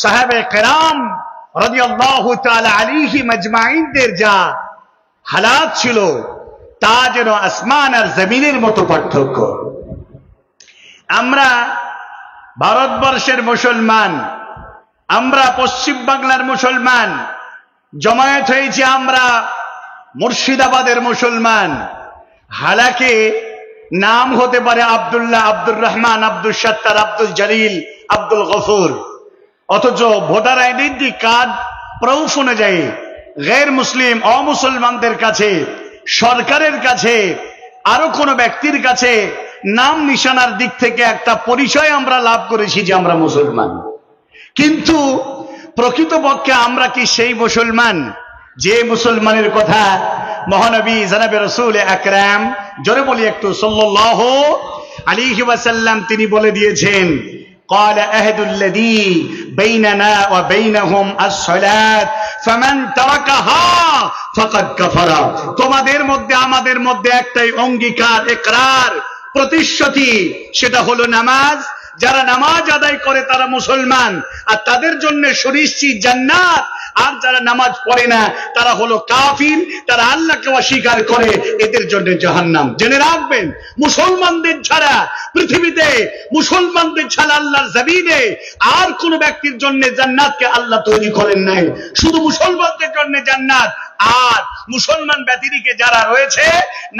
সাহাবে কেরাম রাদিয়াল্লাহু তাআলা আলাইহিম আজমাইনদের যা হালাত ছিল তা যেন আসমান আর জমিনের মতো পার্থক্য। আমরা ভারতবর্ষের মুসলমান, আমরা পশ্চিম বাংলার মুসলমান, জমায়েত হয়েছি আমরা মুর্শিদাবাদের মুসলমান। হালাকে নাম হতে পারে আব্দুল্লাহ, আব্দুর রহমান, আব্দুল সত্তার, আব্দুল জলিল, আব্দুল গফুর, অথচ ভোটার আইডেন্টি কার্ড প্রুফ অনুযায়ী গैर মুসলিম অমুসলমানদের কাছে, সরকারের কাছে, আরো কোন ব্যক্তির কাছে নাম নিশানার দিক থেকে একটা পরিচয় আমরা লাভ করেছি যে আমরা মুসলমান। কিন্তু প্রকৃতপক্ষে আমরা কি সেই মুসলমান যে মুসলমানের কথা মহানবী জনাবে রাসূল আকরাম, জোরে বলি একটু, সাল্লাল্লাহু আলাইহি ওয়াসাল্লাম তিনি বলে দিয়েছেন, قال أهد الذي بيننا وبينهم الصلاة فمن تركها فقد كفر। তোমাদের মধ্যে আমাদের মধ্যে একটাই অঙ্গীকার, ইকরার, প্রতিশ্রুতি, সেটা হলো নামাজ। যারা নামাজ আদায় করে তারা মুসলমান, আর তাদের জন্য সুনিশ্চিত জান্নাত। আর যারা নামাজ পড়ে না তারা হলো কাফির, তারা আল্লাহকে অস্বীকার করে, এদের জন্য জাহান্নাম। জেনে রাখবেন, মুসলমানদের ছাড়া পৃথিবীতে, মুসলমানদের ছাড়া আল্লাহর জমিনে আর কোন ব্যক্তির জন্য জান্নাতকে আল্লাহ তৈরি করেন নাই। শুধু মুসলমানদের জন্য জান্নাত। আর মুসলমান ব্যতিরিকে যারা রয়েছে,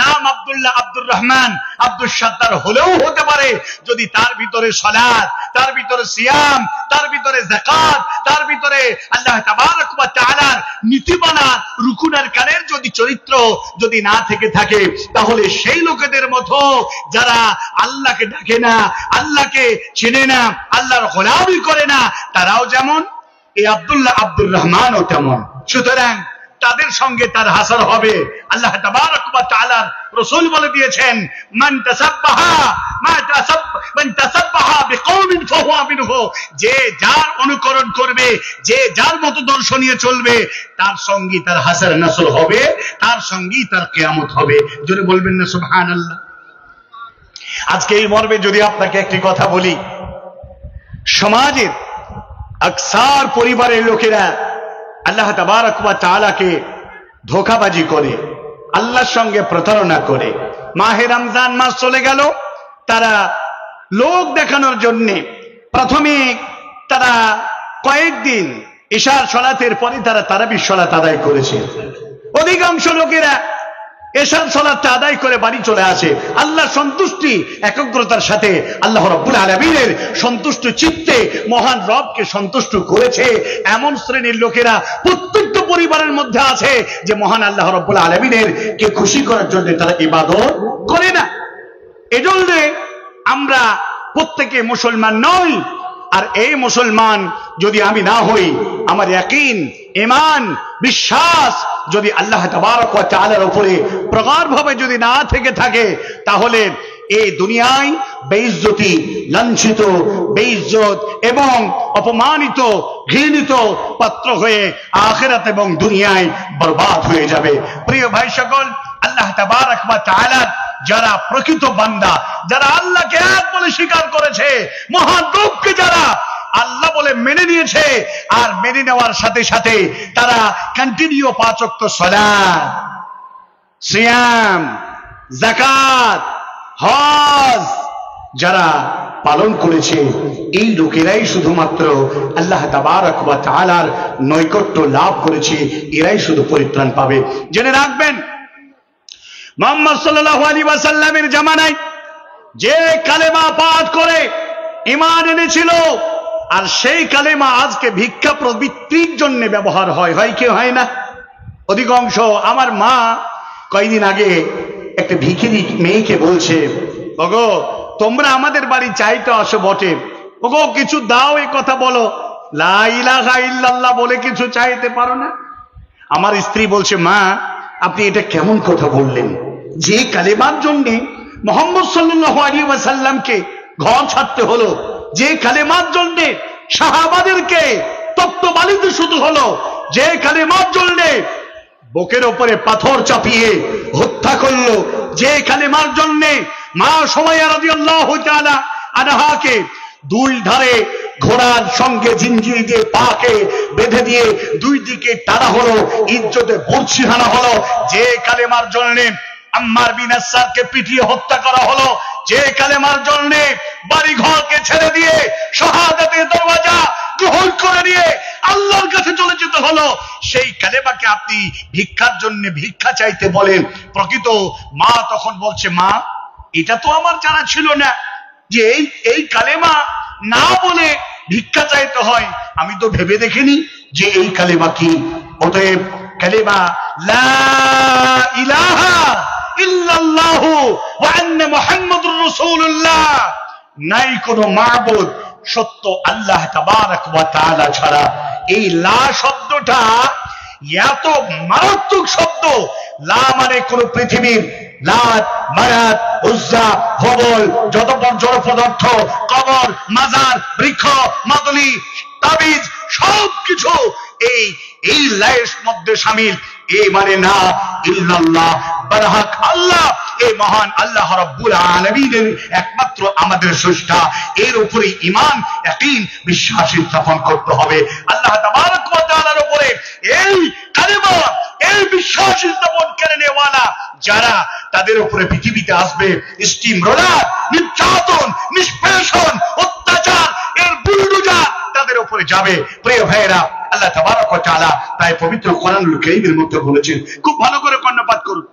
নাম আব্দুল্লাহ, আব্দুর রহমান, আব্দুল সত্তার হলেও হতে পারে, যদি তার ভিতরে সালাত, তার ভিতরে সিয়াম, তার ভিতরে যাকাত, তার ভিতরে আল্লাহ তাবারক ওয়া তাআলার নীতিমালা, রুকুন আর কানের যদি চরিত্র যদি না থেকে থাকে, তাহলে সেই লোকেদের মতো যারা আল্লাহকে ডাকে না, আল্লাহকে চেনে না, আল্লাহর গোলামি করে না, তারাও যেমন এই আব্দুল্লাহ, আব্দুর রহমানও তেমন। সুতরাং তাদের সঙ্গে তার হাসর হবে। আল্লাহ তাবারক ওয়া তাআলা রাসূল বলে দিয়েছেন, মান তাসাব্বাহা বিকওমিন ফাহুয়া মিনহু, যে যার অনুকরণ করবে, যে যার মতদর্শ নিয়ে চলবে, তার সঙ্গী তার হাসর নাসর হবে, তার সঙ্গী তার কিয়ামত হবে। জোরে বলবেন না সুবহানাল্লাহ। আজকে এই মর্মে যদি আপনাকে একটি কথা বলি, সমাজের আকসার পরিবারের লোকেরা আল্লাহ তাবারক ওয়া তাআলাকে ধোঁকাবাজি করে, আল্লাহর সঙ্গে প্রতারণা করে। মাহে রমজান মাস চলে গেল, তারা লোক দেখানোর জন্য প্রথমে তারা কয়েকদিন ইশার সালাতের পরে তারা তারাবির সালাত আদায় করেছে। অধিকাংশ লোকেরা এশার সালাতটা আদায় করে বাড়ি চলে আসে। আল্লাহর সন্তুষ্টি একাগ্রতার সাথে আল্লাহ রাব্বুল আলামিনের সন্তুষ্ট চিত্তে মহান রবকে সন্তুষ্ট করেছে এমন শ্রেণীর লোকেরা প্রত্যেকটা পরিবারের মধ্যে আছে যে মহান আল্লাহ রাব্বুল আলামিনের কে খুশি করার জন্য তারা ইবাদত করে না। এজন্য আমরা প্রত্যেকে মুসলমান নই। আর এই মুসলমান যদি আমি না হই, আমার ইয়াকিন, ঈমান, বিশ্বাস যদি আল্লাহ তাবারক ওয়া তাআলার উপরে প্রগাঢ়ভাবে যদি না থেকে থাকে, তাহলে এই দুনিয়ায় বেইজ্জতি, লাঞ্ছিত, বেইজ্জত এবং অপমানিত, ঘৃণিত পাত্র হয়ে আখিরাত এবং দুনিয়ায় বরবাদ হয়ে যাবে। প্রিয় ভাই সকল, আল্লাহ তাবারক ওয়া তাআলা যারা প্রকৃত বান্দা, যারা আল্লাহকে এক বলে স্বীকার করেছে, মহান রবকে যারা আল্লাহ বলে মেনে নিয়েছে, আর মেনে নেওয়ার সাথে সাথে তারা কন্টিনিউ 5 ওয়াক্ত সালাত, সিয়াম, যাকাত, হজ যারা পালন করেছে, এই লোকেরাই শুধুমাত্র আল্লাহ তাবারক ওয়া তাআলার নৈকট্য লাভ করেছে, এরাই শুধু পরিত্রাণ পাবে। জেনে রাখবেন, মুহাম্মদ সাল্লাল্লাহু আলাইহি ওয়াসাল্লামের জামানায় যে কালেমা পাঠ করে ঈমান এনেছিল, আর সেই কালেমা আজকে ভিক্ষা প্রবৃত্তির জন্য ব্যবহার হয়, হয় কি হয় না? অধিকাংশ আমার মা কয়েকদিন আগে একটা ভিখিরি মেয়েকে বলছে, ওগো তোমরা আমাদের বাড়ি চাইতে আসো বটে, ওগো কিছু দাও, এই কথা বলো, লা ইলাহা ইল্লাল্লাহ বলে কিছু চাইতে পারো না? আমার স্ত্রী বলছে, মা আপনি এটা কেমন কথা বললেন? যে কালেমার জন্য মুহাম্মদ সাল্লাল্লাহু আলাইহি ওয়াসাল্লামকে ঘর ছাড়তে হলো, যে কালেমার জন্য সাহাবাদেরকে তপ্তবালিতে শুধু হলো, যে কালেমার জন্য বুকের উপরে পাথর চাপিয়ে হত্যা করলো, যে কালেমার জন্য মা সুমাইয়া রাদিয়াল্লাহু তাআলা আনহাকে দুই ধারে ঘোড়ার সঙ্গে জিঞ্জির দিয়ে পাকে বেঁধে দিয়ে দুই দিকে টানা হলো, ইজ্জতে বর্ষি হানা হলো। যে কালেমার জন্য আম্মার বিন ইয়াসসারকে পিটিয়ে হত্যা করা হলো, যে কালেমার জন্য বাড়ি ঘরকে ছেড়ে দিয়ে শাহাদাতের দরওয়াজা গ্রহণ করে নিয়ে আল্লাহর কাছে চলে যেতে হলো, সেই কালেমাকে আপনি ভিক্ষার জন্য ভিক্ষা চাইতে বলেন। প্রকৃত মা তখন বলছে, মা এটা তো আমার জানা ছিল না যে এই কালেমা না বলে ভিক্ষা চাইতে হয়, আমি তো ভেবে দেখিনি যে এই কালেমা কি। অতএব কালেমা লা ইলাহা ইল্লাল্লাহু ওয়া আন্না মুহাম্মাদুর রাসূলুল্লাহ, নাই কোনো মাবুদ সত্য আল্লাহ তাবারক ওয়া তাআলা ছাড়া। এই লা শব্দটা এত মারাত্মক শব্দ। লা মানে কোন পৃথিবীর লাত, মানাত, উজ্জা, হবল, যত জড় পদার্থ, কবর, মাজার, বৃক্ষ, মাদুলি, তাবিজ সবকিছু এই লায়ের মধ্যে শামিল। এই মানে না ইল্লাল্লাহ, বারহাক আল্লাহ, এই মহান আল্লাহ রাব্বুল আলামিনের একমাত্র আমাদের স্রষ্টা। এর উপরে ঈমান, ইয়াকিন, বিশ্বাস স্থাপন করতে হবে। আল্লাহ তাবারক ওয়া তাআলার উপরে এই কালেমা, এই বিশ্বাস স্থাপন করে নেওয়ালা যারা, তাদের উপরে পৃথিবীতে আসবে স্টিম রোলার, নির্যাতন, নিষ্পেষণ, অত্যাচার, এর বুলডোজার তাদের উপরে যাবে। প্রিয় ভাইয়েরা, আল্লাহ তাবারক ওয়া তাআলা তাই পবিত্র কোরআনুল কারীমের মধ্যে বলেছেন, খুব ভালো করে কর্ণপাত করুন।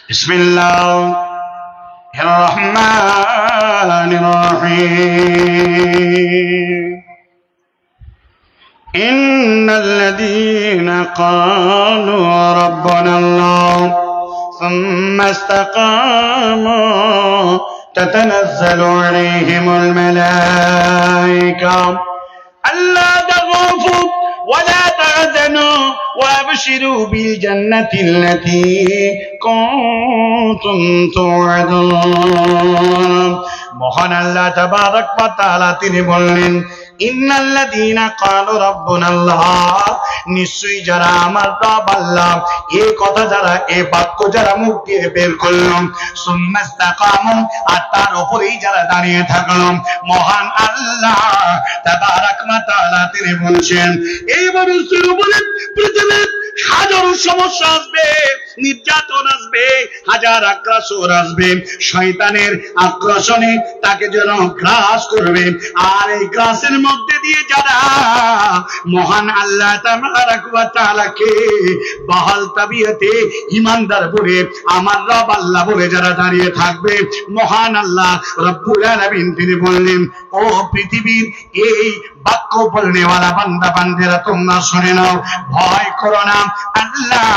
বিসমিল্লাহির রহমানির রহিম। ইন্নাল্লাযীনা ক্বালু রাব্বানাল্লাহ সুম্মা ইসতাকামু তাতানাজ্জালু আলাইহিমুল মালায়েকা আল্লা তাখাফু ওয়া লা তাহজানু وابشروا بالجنة التي كنتم توعدون। মহান আল্লাহ তাবারক ওয়া তাআলা তিনি বললেন, ইন্নাল্লাযীনা ক্বালু রাব্বুনাল্লাহ, নিশ্চয়ই যারা আমার রব আল্লাহ, এই কথা যারা, এই বাক্য যারা মুখ দিয়ে বের করল, সুম্মা ইসতাকামু, আর তার উপরেই যারা দাঁড়িয়ে থাকলো, মহান আল্লাহ তাবারক ওয়া তাআলা তিনি বলছেন, এই মানুষের উপরে পৃথিবীর হাজারো সমস্যা আসবে, নির্যাতন আসবে, হাজার আক্রোশ আসবে, শয়তানের আক্রোশনে তাকে যেন গ্রাস করবে। আর এই গ্রাসের মধ্যে দিয়ে যারা মহান আল্লাহ তাবারক ওয়া তাআলাকে বহাল তাবিয়াতে ঈমানদার বলে, আমার রব আল্লাহ বলে যারা দাঁড়িয়ে থাকবে, মহান আল্লাহ রব্বুল আলামিন তিনি বললেন, ও পৃথিবীর এই বাক্য বলনেওয়ালা বান্দা বান্দেরা, তোমরা শুনে নাও, ভয় করো না, আল্লাহ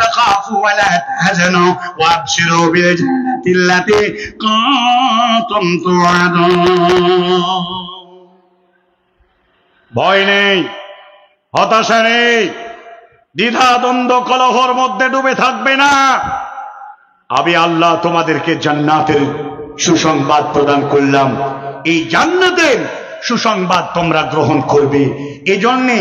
তাখাফু ওয়া লা তাহজানু ওয়াবশিরু বিল জান্নাতিল্লাতী কুনতুম তুআদুন। ভয় নেই, হতাশা নেই, দ্বিধা দ্বন্দ্ব কলহর মধ্যে ডুবে থাকবে না। আমি আল্লাহ তোমাদেরকে জান্নাতের সুসংবাদ প্রদান করলাম, এই জান্নাতের সুসংবাদ তোমরা গ্রহণ করবে। এজন্যে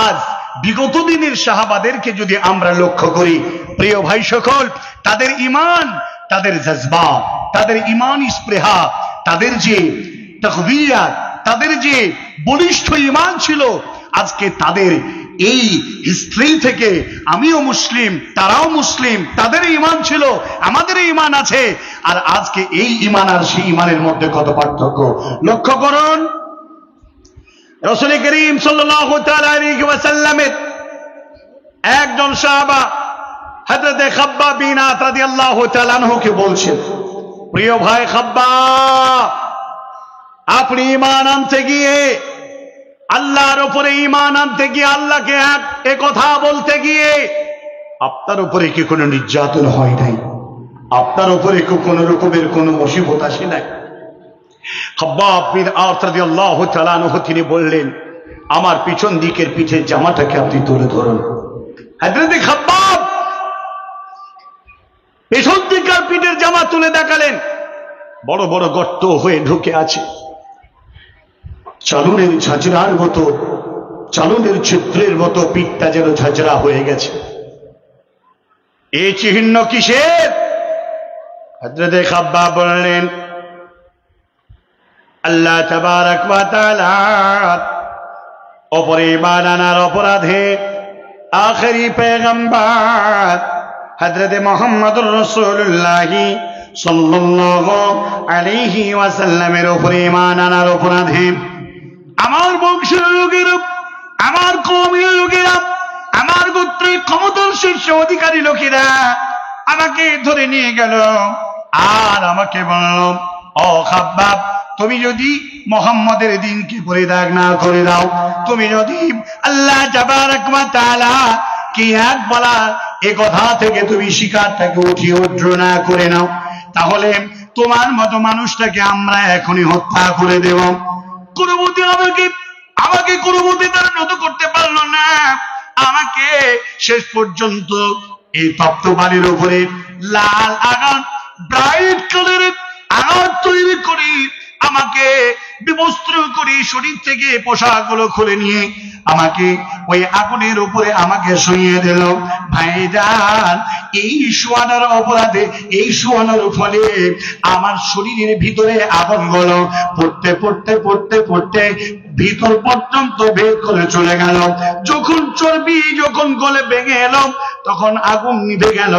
আজ বিগত দিনের সাহাবাদেরকে যদি আমরা লক্ষ্য করি, প্রিয় ভাই সকল, তাদের ঈমান, তাদের জজবা, তাদের ঈমান স্পৃহা, তাদের যে তাকবিয়াত, তাদের যে বলিষ্ঠ ঈমান ছিল, আজকে তাদের এই হিস্ট্রি থেকে আমিও মুসলিম, তারাও মুসলিম, তাদের ঈমান ছিল, আমাদের ঈমান আছে। আর আজকে এই ঈমান আর সেই ঈমানের মধ্যে কত পার্থক্য লক্ষ্য করুন। রাসূল করিম সাল্লাল্লাহু তাআলা আলাইহি ওয়াসাল্লামের একজন সাহাবা হযরত খাব্বাব বিন আত রাদিয়াল্লাহু তাআলা আনহুকে বলছেন, প্রিয় ভাই খাব্বাব, আপনি ঈমান আনতে গিয়ে, আল্লাহর উপরে ঈমান আনতে গিয়ে, আল্লাহকে এক কথা বলতে গিয়ে আপনার উপরে কি কোনো নির্যাতন হয় নাই? আপনার উপরে কি কোনো রকমের কোনো মুসিবত আসে নাই? খাব্বাব বিন আত রাদিয়াল্লাহু তাআলা আনহু তিনি বললেন, আমার পিছন দিকের পিঠের জামাটাকে আপনি তুলে ধরুন। হযরত খাব্বাব পিছন দিকের পিঠের জামা তুলে দেখালেন, বড় বড় গর্ত হয়ে ঢুকে আছে, চালুনের ঝাঁঝরার মতো, চালুনের চিত্রের মতো পিঠটা যেন ঝাঁঝরা হয়ে গেছে। এই চিহ্ন কিসের? হযরত খাব্বাব বললেন, আল্লাহ তাবারক ওয়া তাআলা ওপরে ঈমান আনার অপরাধে আখেরি পয়গম্বর হযরত মুহাম্মদুর রাসূলুল্লাহ সাল্লাল্লাহু আলাইহি ওয়াসাল্লামের উপরে ঈমান আনার অপরাধে আমার বংশের লোকেরা, আমার কওমের লোকেরা, আমার গোত্রের ক্ষমতার শীর্ষ অধিকারী লোকেরা আমাকে ধরে নিয়ে গেল আর আমাকে বলল, ও খাব্বাব, তুমি যদি মুহাম্মদের দ্বীনকে পরিত্যাগ না করে দাও, তুমি যদি আল্লাহ তাবারক ওয়া তাআলা কি এক বলা এ কথা থেকে তুমি শিকারটাকে উঠিয়ে উদ্র না করে নাও, তাহলে তোমার মতো মানুষটাকে আমরা এখনই হত্যা করে দেব। কুরবতী আমাকে কুরবতী তারা নত করতে পারলো না, আমাকে শেষ পর্যন্ত এই তপ্ত বালির উপরে লাল আগান ব্রাইট কালারের আগান তৈরি করি আমাকে বিবস্ত্র করে শরীর থেকে পোশাকগুলো খুলে নিয়ে আমাকে ওই আগুনের উপরে আমাকে শুইয়ে দিল। ভাইজান, এই শোয়ানোর অপরাধে, এই শোয়ানোর ফলে আমার শরীরের ভিতরে আগুনগুলো পড়তে পড়তে পড়তে পড়তে ভিতর পর্যন্ত বের করে চলে গেল। যখন চর্বি যখন গলে ভেঙে এলো তখন আগুন নিভে গেল,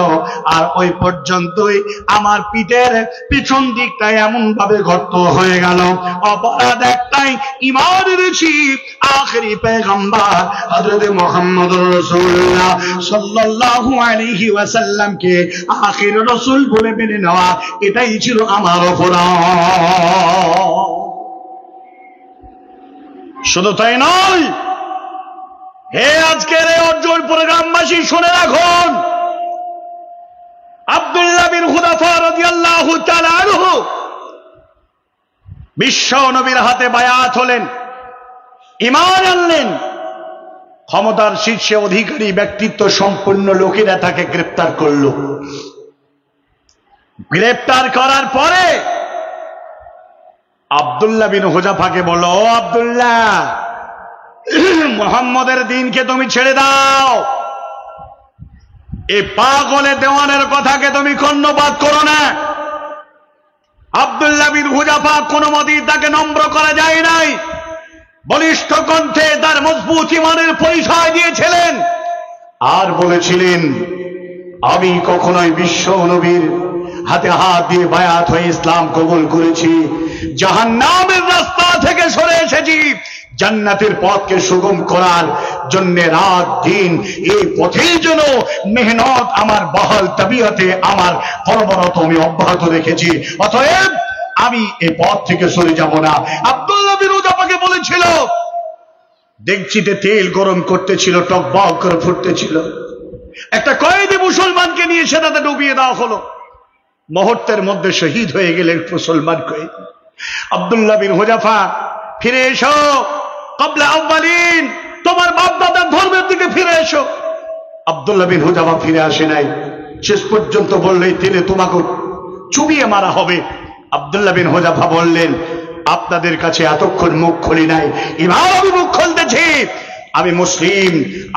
আর ওই পর্যন্তই আমার পিঠের পিছন দিকটা এমন ভাবে গর্ত হয়ে গেল। অপরাধ একটাই, ঈমান এনেছি আখেরি পয়গম্বর হযরত মুহাম্মদুর রাসূলুল্লাহ সাল্লাল্লাহু আলাইহি ওয়াসাল্লামকে আখির রাসূল বলে মেনে নেওয়া, এটাই ছিল আমার অপরাধ। শুধু তাই নয়, হে আজকের এই অর্জন প্রোগ্রামবাসী শুনে রাখুন, আব্দুল্লাহ বিন হুযাফা রাদিয়াল্লাহু তাআলা আনহু বিশ্ব নবীর হাতে বায়াত হলেন, ঈমান আনলেন। ক্ষমতার শীর্ষে অধিকারী ব্যক্তিত্ব সম্পন্ন লোকেরা তাকে গ্রেফতার করল। গ্রেফতার করার পরে আব্দুল্লাহ বিন হুযাফাকে বলল, ও আব্দুল্লাহ, মুহাম্মদের দ্বীনকে তুমি ছেড়ে দাও, এই পাগলে দেওয়ানের কথাকে তুমি কর্ণপাত করো না। আব্দুল্লাহ বিন হুযাফা কোন মতেই তাকে নম্র করা যায় নাই, বলিষ্ঠ কণ্ঠে তার মজবুত ঈমানের পরিচয় দিয়েছিলেন আর বলেছিলেন, আমি কখনোই বিশ্ব নবীর হাতে হাত দিয়ে বায়াত হয়ে ইসলাম কবুল করেছি, জাহান্নামের রাস্তা থেকে সরে এসেছি, জান্নাতের পথকে সুগম করার জন্য রাত দিন এই পথেই যেন মেহনত আমার বহাল তবিয়তে আমার কর্মরত আমি অব্যাহত রেখেছি, অতএব আমি এই পথ থেকে সরে যাব না। আব্দুল্লাহ বিন হুযাফাকে বলেছিল, ডেকচিতে তেল গরম করতেছিল, টকবক করে ফুটতেছিল, একটা কয়েদি মুসলমানকে নিয়ে সেটাতে ডুবিয়ে দেওয়া হলো, মুহূর্তের মধ্যে শহীদ হয়ে গেলেন মুসলমান কয়েদি। আব্দুল্লাহ বিন হুযাফা, ফিরে এসো, ক্বাবলা আউয়ালিন, তোমার বাপ দাদার ধর্মের দিকে ফিরে এসো। আব্দুল্লাহ বিন হুযাফা ফিরে আসে নাই, শেষ পর্যন্ত বললেই তিনি তোমাকে চুবিয়ে মারা হবে। আব্দুল্লাহ বিন হুযাফা বললেন, আপনাদের কাছে এতক্ষণ মুখ খুলি নাই, এবার আমি মুখ খুলতেছি, আমি মুসলিম,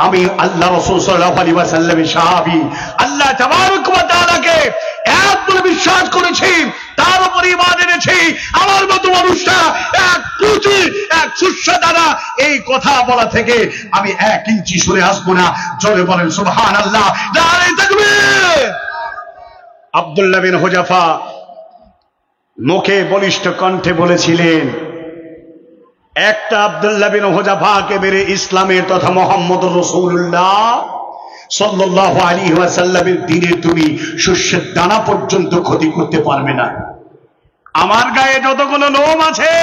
আমি আল্লাহ রাসূল সাল্লাল্লাহু আলাইহি ওয়াসাল্লামের সাহাবী, আল্লাহ তাবারক ওয়া তাআলাকে এক বলে বিশ্বাস করেছি, তার উপর ঈমান এনেছি। আমার মতো মানুষটা এক পুঁজি এক সুস্বা দ্বারা এই কথা বলা থেকে আমি 1 ইঞ্চি সরে আসবো না। জোরে বলেন সুবহানাল্লাহ, নারে তাকবীর। আব্দুল্লাহ বিন হুযাফা মুখে বলিষ্ঠ কণ্ঠে বলেছিলেন, একটা আব্দুল্লাহ বিন হুযাফাকে মেরে ইসলামের তথা মুহাম্মদুর রাসূলুল্লাহ সাল্লাল্লাহু আলাইহি ওয়াসাল্লামের দ্বীনের তুমি শস্যের দানা পর্যন্ত ক্ষতি করতে পারবে না। আমার গায়ে যতগুলো লোম আছে,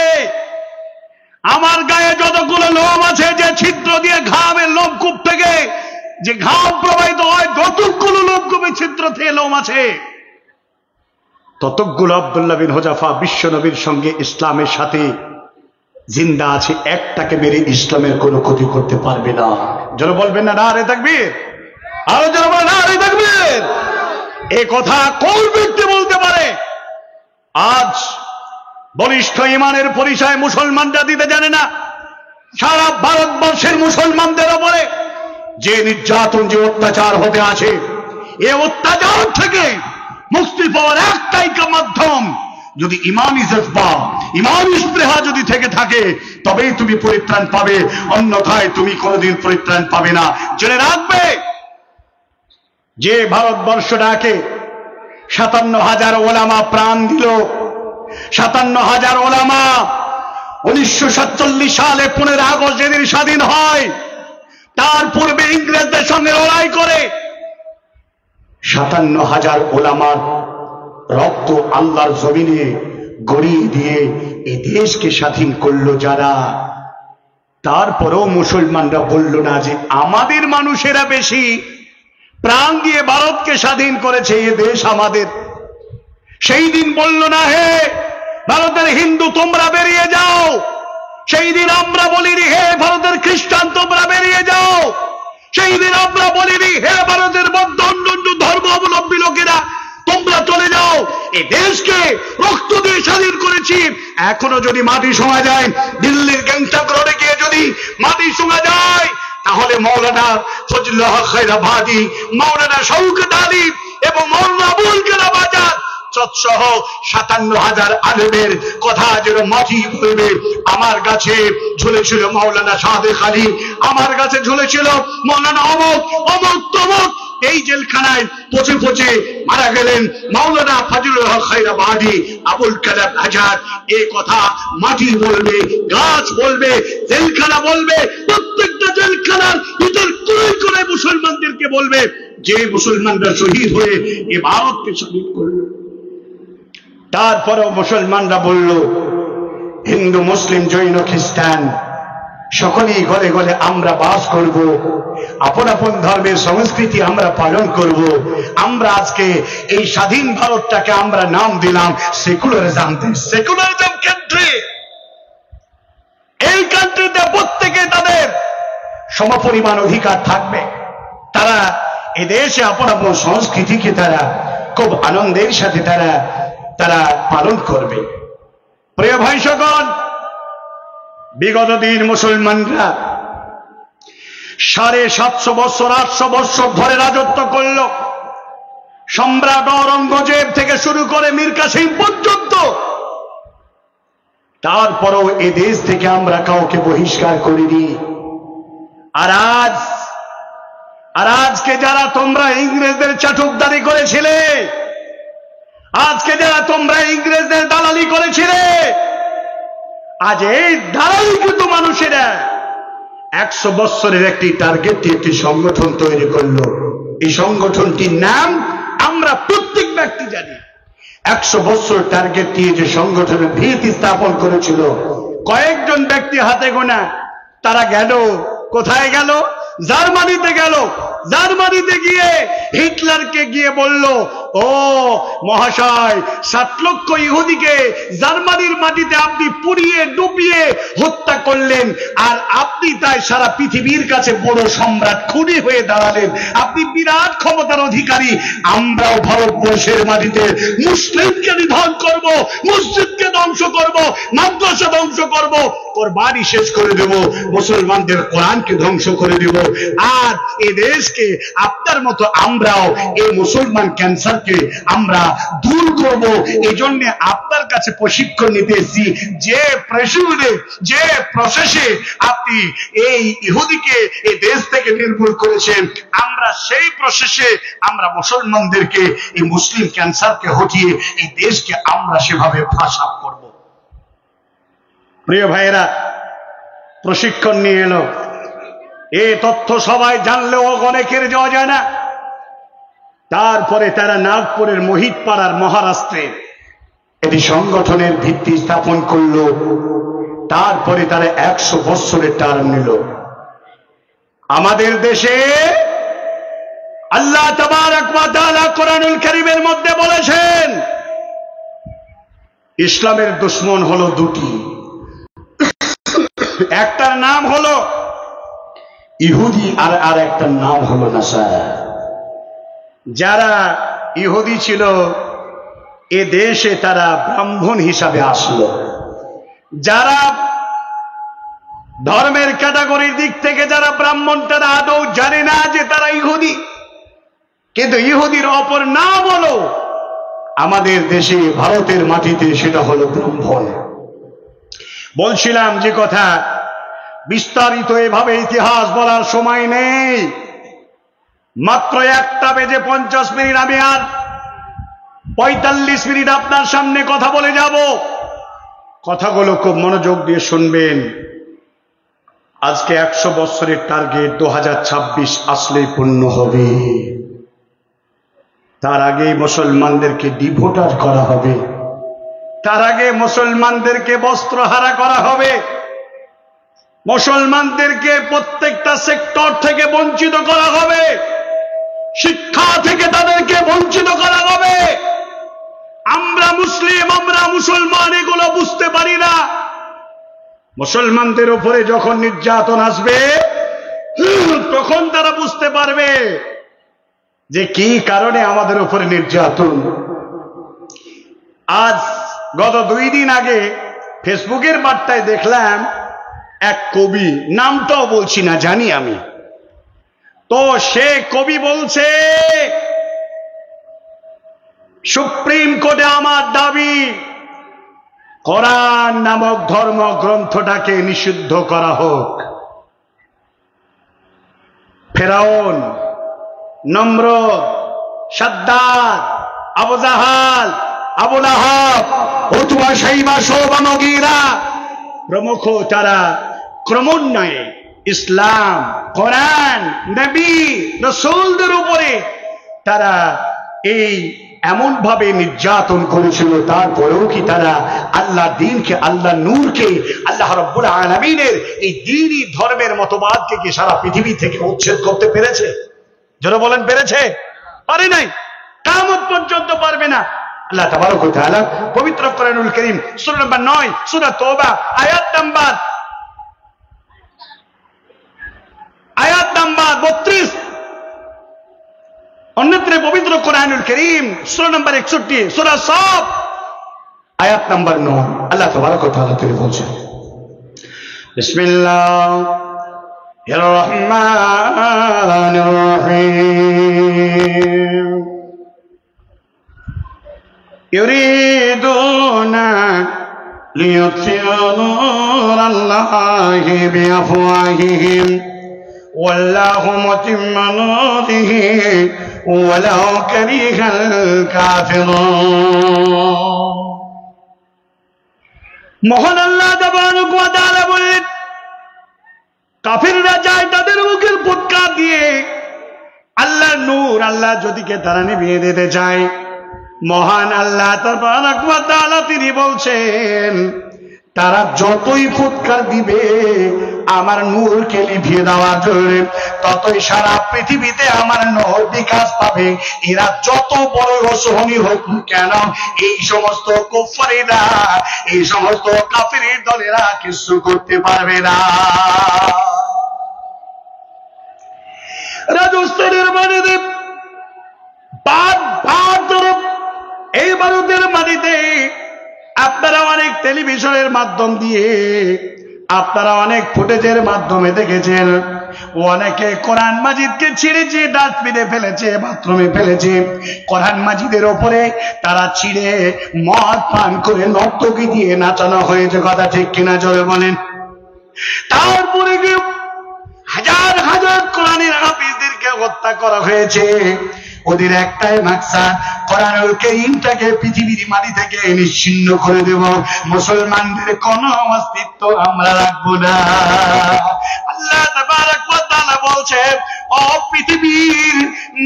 আমার গায়ে যতগুলো লোম আছে, যে ছিদ্র দিয়ে ঘামের লোমকূপ থেকে যে ঘাম প্রবাহিত হয়, যতগুলো লোমকূপে ছিদ্র থেকে লোম আছে, ততগুলো আব্দুল্লাহ বিন হুযাফা বিশ্ব নবীর সঙ্গে ইসলামের সাথে জিন্দা আছে, একটাকে মেরে ইসলামের কোনো ক্ষতি করতে পারবে না। যারা বলবেন না নারে তাকবীর, আরো যারা বলেন নারে তাকবীর। এই কথা কোন ব্যক্তি বলতে পারে? আজ বলিষ্ঠ ঈমানের পরিচয় মুসলমানরা দিতে জানে না। সারা ভারতবর্ষের মুসলমানদের উপরে যে নির্যাতন, যে অত্যাচার হতে আছে, এই অত্যাচার থেকে মুক্তি পাওয়ার একটাই মাধ্যম, যদি ইমানি জজবা, ইমানি স্পৃহা যদি থেকে থাকে, তবেই তুমি পরিত্রাণ পাবে, অন্যথায় তুমি কোনোদিন পরিত্রাণ পাবে না। জেনে রাখবে, যে ভারতবর্ষটাকে 57,000 ওলামা প্রাণ দিল, 57,000 ওলামা 1947 সালে 15 আগস্ট যেদিন স্বাধীন হয়, তার পূর্বে ইংরেজদের সঙ্গে লড়াই করে 57,000 ওলামার রক্ত আল্লাহর জমিনে গড়িয়ে দিয়ে এই দেশকে স্বাধীন করলো যারা, তারপরেও মুসলমানরা বলল না যে আমাদের মানুষেরা বেশি প্রাণ দিয়ে ভারতকে স্বাধীন করেছে, এ দেশ আমাদের। সেই দিন বলল না, হে ভারতের হিন্দু তোমরা বেরিয়ে যাও। সেই দিন আমরা বলিনি, হে ভারতের খ্রিস্টান তোমরা বেরিয়ে যাও। সেই দিন আমরা বলিনি, হে ভারতের বৌদ্ধ অন্যান্য ধর্ম অবলম্বী লোকেরা তোমরা চলে যাও। এই দেশকে রক্ত দিয়ে স্বাধীন করেছি। এখনো যদি মাটি শোনা যায়, দিল্লির গ্যাংটক রোডে গিয়ে যদি মাটি শোনা যায়, তাহলে মৌলানা ফজলুল হক খায়রাবাদী, মৌলানা শওকত আলী এবং মৌলানা আবুল কালাম আজাদ সহ 57,000 আলেমের কথা যেন মাটি বলবে। আমার কাছে ঝুলেছিল মৌলানা সাদেক আলী, আমার কাছে ঝুলেছিল মৌলানা অমুক অমুক তমুক। এই জেলখানায় পচে পচে মারা গেলেন মৌলানা ফজলুল হক খায়রাবাদী, আবুল কালাম আজাদ। এই কথা মাটি বলবে, গাছ বলবে, জেলখানা বলবে। প্রত্যেকটা জেলখানার ভিতর করে করে মুসলমানদেরকে বলবে যে মুসলমানরা শহীদ হয়ে এ ভারতকে স্বাধীন করল। তারপরেও মুসলমানরা বলল, হিন্দু মুসলিম জৈন খ্রিস্টান সকলেই গলে গলে আমরা বাস করব, আপন আপন ধর্মের সংস্কৃতি আমরা পালন করব। আমরা আজকে এই স্বাধীন ভারতটাকে আমরা নাম দিলাম সেকুলারিজম। সেকুলারিজম কান্ট্রি, এই কান্ট্রিতে প্রত্যেকে তাদের সমপরিমাণ অধিকার থাকবে। তারা এদেশে আপন আপন সংস্কৃতিকে তারা খুব আনন্দের সাথে তারা পালন করবে। প্রিয় ভাই সকল, বিগত দিন মুসলমানরা 750 বছর 800 বছর ধরে রাজত্ব করল। সম্রাট ঔরঙ্গজেব থেকে শুরু করে মীর কাসিম পর্যন্ত। তারপরেও এ দেশ থেকে আমরা কাউকে বহিষ্কার করিনি। আর আজকে যারা তোমরা ইংরেজদের চাটুকদারি করেছিলে, আজকে যারা তোমরা ইংরেজদের দালালি করেছিলে, আজ এই দালালি কিন্তু মানুষেরা 100 বছরের একটি টার্গেট দিয়ে একটি সংগঠন তৈরি করলো। এই সংগঠনটির নাম আমরা প্রত্যেক ব্যক্তি জানি। 100 বছর টার্গেট দিয়ে যে সংগঠনের ভিত স্থাপন করেছিল, কয়েকজন ব্যক্তি হাতে গোনা। তারা গেল কোথায়? গেল জার্মানিতে গেল। জার্মানিতে গিয়ে হিটলারকে গিয়ে বলল, ও মহাশয়, 7 লক্ষ ইহুদিকে জার্মানির মাটিতে আপনি পুড়িয়ে ডুবিয়ে হত্যা করলেন, আর আপনি তাই সারা পৃথিবীর কাছে বড় সম্রাট খুনি হয়ে দাঁড়ালেন। আপনি বিরাট ক্ষমতার অধিকারী। আমরাও ভারতবর্ষের মাটিতে মুসলিমকে নিধন করব, মসজিদকে ধ্বংস করব, মাদ্রাসা ধ্বংস করব, কোরবানি শেষ করে দেব, মুসলমানদের কোরআনকে ধ্বংস করে দেব। আর এ দেশকে আপনার মতো আমরাও এই মুসলমান ক্যান্সারকে আমরা দূর করব। এই জন্য আপনার কাছে প্রশিক্ষণ নিতে এসেছি। যে প্রসেসে আপনি এই ইহুদিকে এই দেশ থেকে নির্মূল করেছেন, আমরা সেই প্রসেসে আমরা মুসলমানদেরকে এই মুসলিম ক্যান্সারকে হটিয়ে এই দেশকে আমরা সেভাবে ফাঁসাপ করব। প্রিয় ভাইয়েরা, প্রশিক্ষণ নিয়ে এলো। এই তথ্য সবাই জানলেও অনেকের যাওয়া যায় না। তারপরে তারা নাগপুরের মোহিতপাড়ার মহারাষ্ট্রে এটি সংগঠনের ভিত্তি স্থাপন করলো। তারপরে তারা 100 বছরের টার্ম নিল। আমাদের দেশে আল্লাহ তাবারক ওয়া তাআলা কোরআনুল কারীমের মধ্যে বলেছেন, ইসলামের দুশমন হলো দুটি। একটার নাম হলো ইহুদি, আর একটার নাম হলো নাসারা। যারা ইহুদি ছিল এ দেশে তারা ব্রাহ্মণ হিসাবে আসলো। যারা ধর্মের ক্যাটাগরির দিক থেকে যারা ব্রাহ্মণ, তারা আদৌ জানে না যে তারা ইহুদি। কিন্তু ইহুদির অপর নাম হলো আমাদের দেশে ভারতের মাটিতে সেটা হলো ব্রাহ্মণ। বলছিলাম যে কথা, বিস্তারিত এভাবে ইতিহাস বলার সময় নেই। মাত্র 1:50 আমি আর 45 মিনিট আপনার সামনে কথা বলে যাব। কথাগুলো খুব মনোযোগ দিয়ে শুনবেন। আজকে 100 বছরের টার্গেট 2026 আসলেই পূর্ণ হবে। তার আগে মুসলমানদেরকে ডিভোটার করা হবে, তার আগে মুসলমানদেরকে বস্ত্রহারা করা হবে, মুসলমানদেরকে প্রত্যেকটা সেক্টর থেকে বঞ্চিত করা হবে, শিক্ষা থেকে তাদেরকে বঞ্চিত করা হবে। আমরা মুসলিম, আমরা মুসলমান, এগুলো বুঝতে পারি না। মুসলমানদের উপরে যখন নির্যাতন আসবে তখন তারা বুঝতে পারবে যে কি কারণে আমাদের উপরে নির্যাতন। আজ গত 2 দিন আগে ফেসবুকের বার্তায় দেখলাম এক কবি, নামটাও বলছি না, জানি আমি, তো সে কবি বলছে সুপ্রিম কোর্টে আমার দাবি কোরআন নামক ধর্মগ্রন্থটাকে নিষিদ্ধ করা হোক। ফেরাউন, নমরুদ, সাদ্দাত, আবু জাহাল, আবু লাহাব, উতবা, শাইবা, শুবা, মুগীরা প্রমুখ, তারা ক্রমান্বয়ে ইসলাম, কোরআন, নবী, রাসূলদের উপরে তারা এই এমন ভাবে নির্যাতন করেছিল। তারপরেও কি তারা আল্লাহ দ্বীনকে, আল্লাহ নূরকে, আল্লাহ রাব্বুল আলামিনের এই দ্বীনি ধর্মের মতবাদকে কি সারা পৃথিবী থেকে উচ্ছেদ করতে পেরেছে? যারা বলেন পেরেছে? পারে নাই, কিয়ামত পর্যন্ত পারবে না। আল্লাহ তাবারক ওয়া তাআলা পবিত্র কোরআনুল কারীম সূরা নম্বর 9 সূরা তওবা আয়াত নম্বর 32, অন্যত্র পবিত্র কোরআনুল কারীম সূরা নম্বর 61 সূরা সাফ আয়াত নম্বর 9 আল্লাহ তাবারক ওয়া তাআলা তিনি বলছেন, বিসমিল্লাহির রহমানির রহিম, ইউরিদুনা লিইউতফিউ নূরাল্লাহি বিআফওয়াহিহিম ওয়াল্লাহু মুতিম্মু নূরিহি ওয়ালাউ কারিহাল কাফিরুন। মহান আল্লাহ তাবারক ওয়া তাআলা বলেন, কাফিররা যায় তাদের মুখের ফুৎকার দিয়ে আল্লাহর নূর, আল্লাহ জ্যোতিকে তারা নিভিয়ে দিতে চায়। মহান আল্লাহ তাবারক ওয়া তাআলা তিনি বলছেন, তারা যতই ফুৎকার দিবে আমার নূরকে নিভিয়ে দেওয়ার জন্য, ততই সারা পৃথিবীতে আমার নূর বিকাশ পাবে। এরা যত বড় রসহনী হোক কেন, এই সমস্ত কুফারীরা, এই সমস্ত কাফির দলেরা কিছু করতে পারবে না। রাজস্থানের মাটিতে, এই ভারতের মাটিতে আপনারা অনেক টেলিভিশনের মাধ্যম দিয়ে, আপনারা অনেক ফুটেজের মাধ্যমে দেখেছেন, অনেকে কোরআন মাজিদকে ছিঁড়েছে, ডাস্টবিনে ফেলেছে, বাথরুমে ফেলেছে। কোরআন মাজিদের ওপরে তারা ছিঁড়ে মদ পান করে নর্তকী দিয়ে নাচানো হয়েছে। কথা ঠিক কিনা জোরে বলেন। তারপরে কি হাজার হাজার কোরআনের হাফিজদেরকে হত্যা করা হয়েছে। ওদের একটাই মাকসাদ, কোরআনুল কারীমটাকে পৃথিবীর মাটি থেকে নিশ্চিহ্ন করে দেব, মুসলমানদের কোনো অস্তিত্ব আমরা রাখবো না। আল্লাহ তাবারক ওয়া তাআলা বলছে, ও পৃথিবীর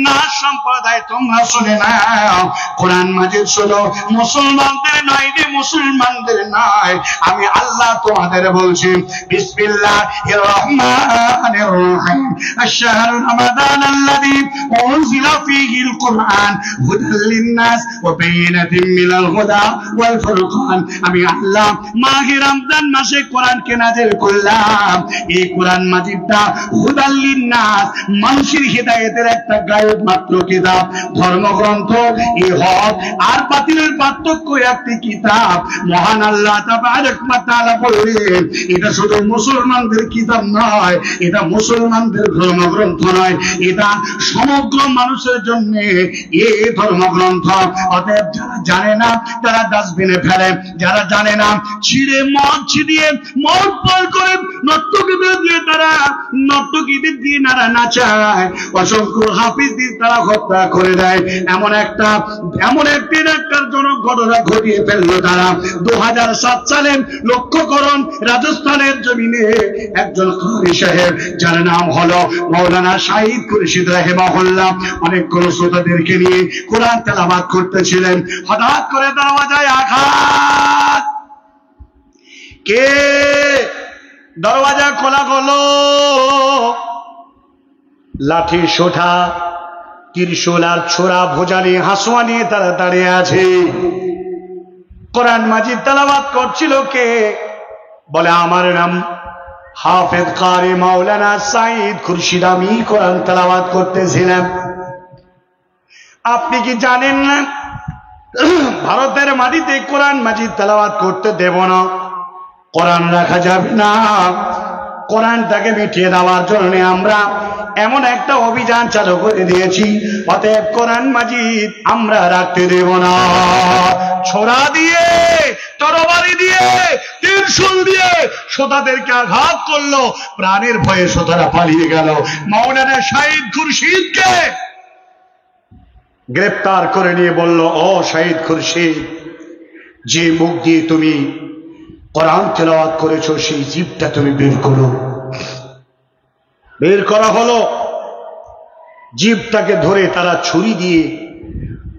না সম্প্রদায় তোমরা শুনে নাও, কোরআন মাজিদ শুনো, মুসলমানদের নয় রে, মুসলমানদের নয়, আমি আল্লাহ তোমাদের বলছি। বিসমিল্লাহির রহমানির রহিম, আশ-শাহরু রমাদানাল্লাযী উনজিলা ফীহিল কুরআন হুদাল লিন-নাস ওয়া বায়িনাতিন মিনাল হুদা ওয়াল ফুরকান। আমি আল্লাহ মাহে রমজান মাসে কোরআনকে নাযিল করলাম। এই কোরআন মাজিদটা হুদাল লিন-নাস, মানুষের হিদায়াতের একটা গায়েব মাত্র কিতাব ধর্মগ্রন্থ। এই হক আর বাতিলের পার্থক্য একটি কিতাব। মহান আল্লাহ তাবারক ওয়া তাআলা বললেন এটা শুধু মুসলমানদের কিতাব নয়, এটা মুসলমানদের ধর্মগ্রন্থ নয়, এটা সমগ্র মানুষের জন্য এই ধর্মগ্রন্থ। অতএব যারা জানে না তারা ডাস্টবিনে ফেলে, যারা জানে না ছিঁড়ে মদ ছিটিয়ে মদ পান করে নর্তকীদের দিয়ে তারা নর্তকীদের দিয়ে নারা নাচায়, অসংখ্য হাফিজদের তারা হত্যা করে দেয়। এমন একটি ন্যাক্কারজনক ঘটনা ঘটিয়ে ফেললো তারা। 2007 সালে লক্ষ্য করুন, রাজস্থানের জমিনে একজন কারি সাহেব যার নাম হলো মাওলানা শাহিদ খুরশিদ রাহিমাহুল্লাহ অনেকগুলো শ্রোতাদেরকে নিয়ে কোরআন তেলাওয়াত করতেছিলেন। হঠাৎ করে দরওয়াজায় আঘাত। কে? দরওয়াজা খোলা হলো। লাঠি সোঠা ত্রিশূল আর ছোড়া ভোজা নিয়ে হাসুয়া নিয়ে তারা দাঁড়িয়ে আছে। কোরআন মাজিদ তেলাওয়াত করছিল কে? বলে আমার নাম হাফেজ কারি মাওলানা সাইদ খুরশিদ, আমি কোরআন তেলাওয়াত করতেছিলাম। আপনি কি জানেন না ভারতের মাটিতে কোরআন মাজিদ তেলাওয়াত করতে দেব না, কোরআন রাখা যাবে না। কোরআনটাকে মিটিয়ে দেওয়ার জন্য আমরা এমন একটা অভিযান চালু করে দিয়েছি, অতএব কোরআন মাজিদ আমরা রাখতে দেব না। ছোড়া দিয়ে, তরবারি দিয়ে, ত্রিশূল দিয়ে শ্রোতাদেরকে আঘাত করলো। প্রাণের ভয়ে শ্রোতারা পালিয়ে গেল। মাওলানা শাহিদ খুরশিদকে গ্রেফতার করে নিয়ে বলল, ও শাহিদ খুরশিদ, যে মুখ দিয়ে তুমি কোরআন তেলাওয়াত করেছো সেই জিভটা তুমি বের করো। বের করা হলো। জিভটাকে ধরে তারা ছুরি দিয়ে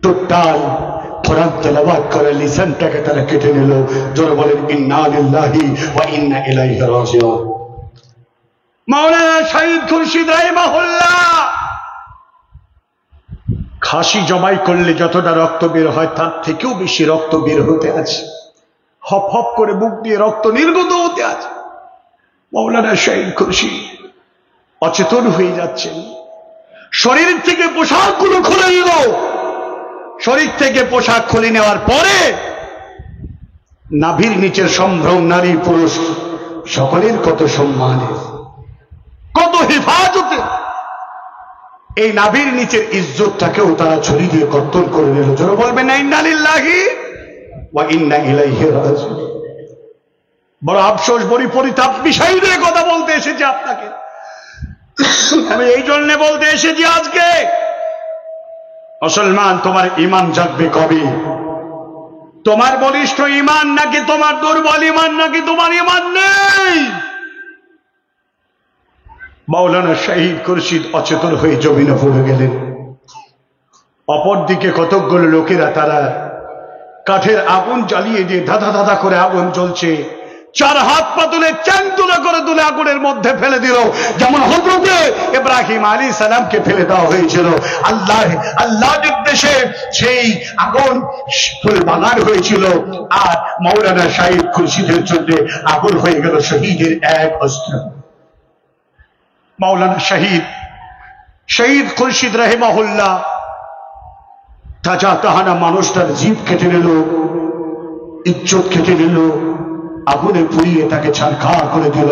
টোটাল কোরআন তেলাওয়াত করে লিসানটাকে তারা কেটে নিল। যারা বলেন ইন্না লিল্লাহি ওয়া ইন্না ইলাইহি রাজিউন। মাওলানা শাহিদ খুরশিদ রাহিমাহুল্লাহ খাসি জবাই করলে যতটা রক্ত বের হয় তার থেকেও বেশি রক্ত বের হতে আছে। হপ হপ করে বুক দিয়ে রক্ত নির্গত হতে আছে। মাওলানা শাহিদ খুরশিদ অচেতন হয়ে যাচ্ছেন। শরীর থেকে পোশাকগুলো খুলে নিল। শরীর থেকে পোশাক খুলে নেওয়ার পরে নাভির নিচের সম্ভ্রম নারী পুরুষ সকলের কত সম্মানে, কত হেফাজতে এই নাভির নিচের ইজ্জতটাকেও তারা ছুরি দিয়ে কর্তন করে নিল। যারা বলবেন ইন্না লিল্লাহি ওয়া ইন্না ইলাইহি রাজিউন। বড় আফসোস, বড় পরিতাপ বিষয় নিয়ে কথা বলতে এসেছি আপনাকে। আমি এই জন্য বলতে এসেছি আজকে, মুসলমান তোমার ঈমান জাগবে কবে? তোমার বলিষ্ঠ ঈমান নাকি তোমার দুর্বল ঈমান, নাকি তোমার ঈমান নেই? মাওলানা শাহিদ খুরশিদ অচেতন হয়ে জমিনে পড়ে গেলেন। অপরদিকে কতকগুলো লোকেরা তারা কাঠের আগুন জ্বালিয়ে দিয়ে ধাঁধা ধাঁধা করে আগুন জ্বলছে। চার হাত পা তুলে চ্যাং তুলে করে তুলে আগুনের মধ্যে ফেলে দিল, যেমন হযরতে ইব্রাহিম আলাইহিস সালামকে ফেলে দেওয়া হয়েছিল। আল্লাহ নির্দেশে সেই আগুন ফুলবাগান হয়েছিল। আর মাওলানা শাহিদ খুরশিদের জন্য আগুন হয়ে গেল শহীদের এক অস্ত্র। মাওলানা শাহিদ খুরশিদ রাহিমাহুল্লাহ তাজা তাহানা মানুষটার জীব কেটে নিল, ইজ্জত কেটে নিল, আগুনে পুড়িয়ে তাকে ছারখার করে দিল।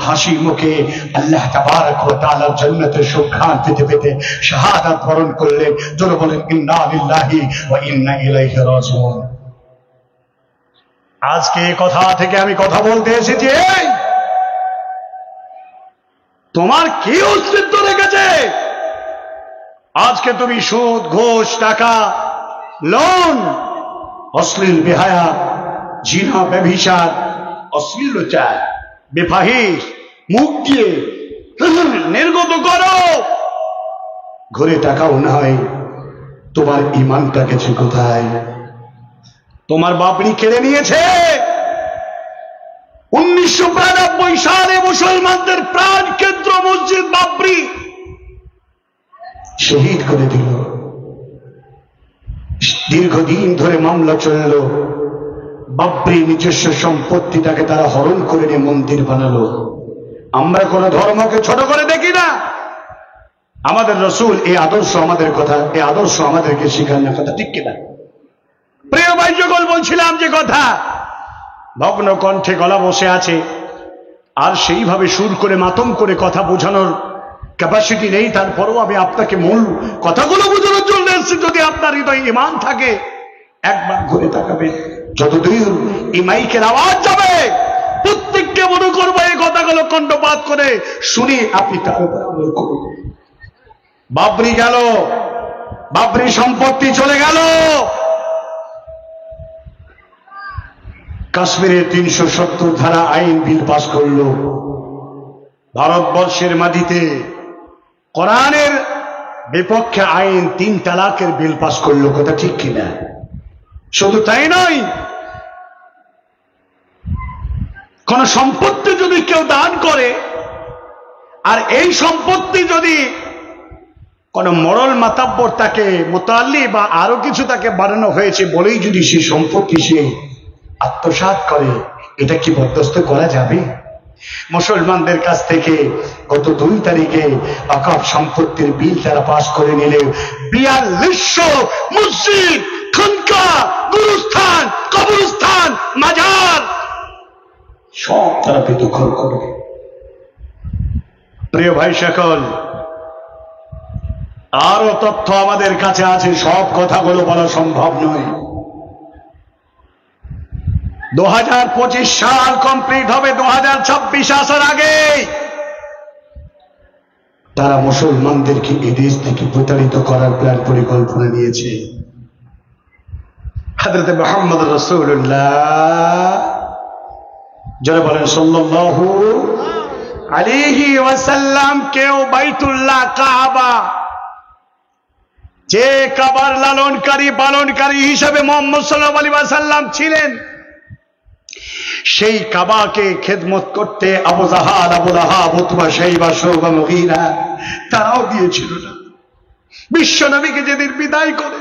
হাসি মুখে আল্লাহ তাবারক ওয়া তাআলার জান্নাতের সুঘ্রাণ পেতে পেতে শাহাদাত বরণ করলেন। যারা বলেন ইন্না লিল্লাহি ওয়া ইন্না ইলাইহি রাজিউন। আজকে এই কথা থেকে আমি কথা বলতে এসেছি, তোমার কি অস্তিত্ব রেখেছে? আজকে তুমি সুদ, ঘুষ, টাকা, লোন, অশ্লীল বেহায়া, জিনা, ব্যভিচার, অশ্লীলতা, বেফাহিশ মুখ দিয়ে নির্গত করো। ঘুরে টাকাও নাই, তোমার ঈমানটা গেছে কোথায়? তোমার বাপনি কেড়ে নিয়েছে। 1992 সালে মুসলমানদের প্রাণ কেন্দ্র মসজিদ বাবরি শহীদ করে দিল। দীর্ঘদিন ধরে মামলা চলল। বাবরি নিজস্ব সম্পত্তিটাকে তারা হরণ করে নিয়ে মন্দির বানালো। আমরা কোন ধর্মকে ছোট করে দেখি না। আমাদের রসুল এই আদর্শ আমাদের কথা, এই আদর্শ আমাদেরকে শেখান না, কথা ঠিক কিনা? প্রিয় ভাই যখন বলছিলাম যে কথা, ভগ্ন কণ্ঠে গলা বসে আছে, আর সেইভাবে সুর করে মাতম করে কথা বোঝানোর ক্যাপাসিটি নেই, তারপরেও আমি আপনাকে মূল কথাগুলো বোঝানোর জন্য এসেছি। যদি আপনার হৃদয়ে ঈমান থাকে, একবার ঘুরে তাকাবেন, যতদূর এই মাইকের আওয়াজ যাবে প্রত্যেককে মনে করবো এই কথাগুলো কণ্ঠপাত করে শুনি, আপনি তার উপর আমল করুন। বাবরি গেল, বাবরি সম্পত্তি চলে গেল, কাশ্মীরের 370 ধারা আইন বিল পাস করল, ভারতবর্ষের মাটিতে কোরআনের বিপক্ষে আইন 3 তালাকের বিল পাস করলো, কথা ঠিক কিনা? শুধু তাই নয়, কোন সম্পত্তি যদি কেউ দান করে, আর এই সম্পত্তি যদি কোন মরল মাতাব্বর তাকে মোতাল্লি বা আরো কিছু তাকে বানানো হয়েছে বলেই যদি সে সম্পত্তি সে আত্মসাৎ করে, এটা কি বরদাস্ত করা যাবে? মুসলমানদের কাছ থেকে গত 2 তারিখে ওয়াকফ সম্পত্তির বিল তারা পাশ করে নিলে 4200 মসজিদ, খানকা, গুরুস্থান, কবরস্থান, মাজার সব তারা বেদখল করবে। প্রিয় ভাই সকল, আরো তথ্য আমাদের কাছে আছে, সব কথাগুলো বলা সম্ভব নয়। 2025 সাল কমপ্লিট হবে, 2026 আসার আগে তারা মুসলমানদেরকে এই দেশ থেকে প্রতারিত করার প্ল্যান পরিকল্পনা নিয়েছে। হযরত মুহাম্মদ রাসূলুল্লাহ যারা বলেন সাল্লাল্লাহু আলাইহি ওয়াসাল্লাম, কেউ বাইতুল্লাহ কাবা, যে কাবার লালনকারী পালনকারী হিসেবে মুহাম্মদ সাল্লাল্লাহু আলাইহি ওয়াসাল্লাম ছিলেন, সেই কাবাকে খেদমত করতে আবু জাহাল, আবু লাহাব, উতবা, শাইবা, শুবা, মুগীরা তারাও দিয়েছিল না। বিশ্ব নবীকে যেদিন বিদায় করে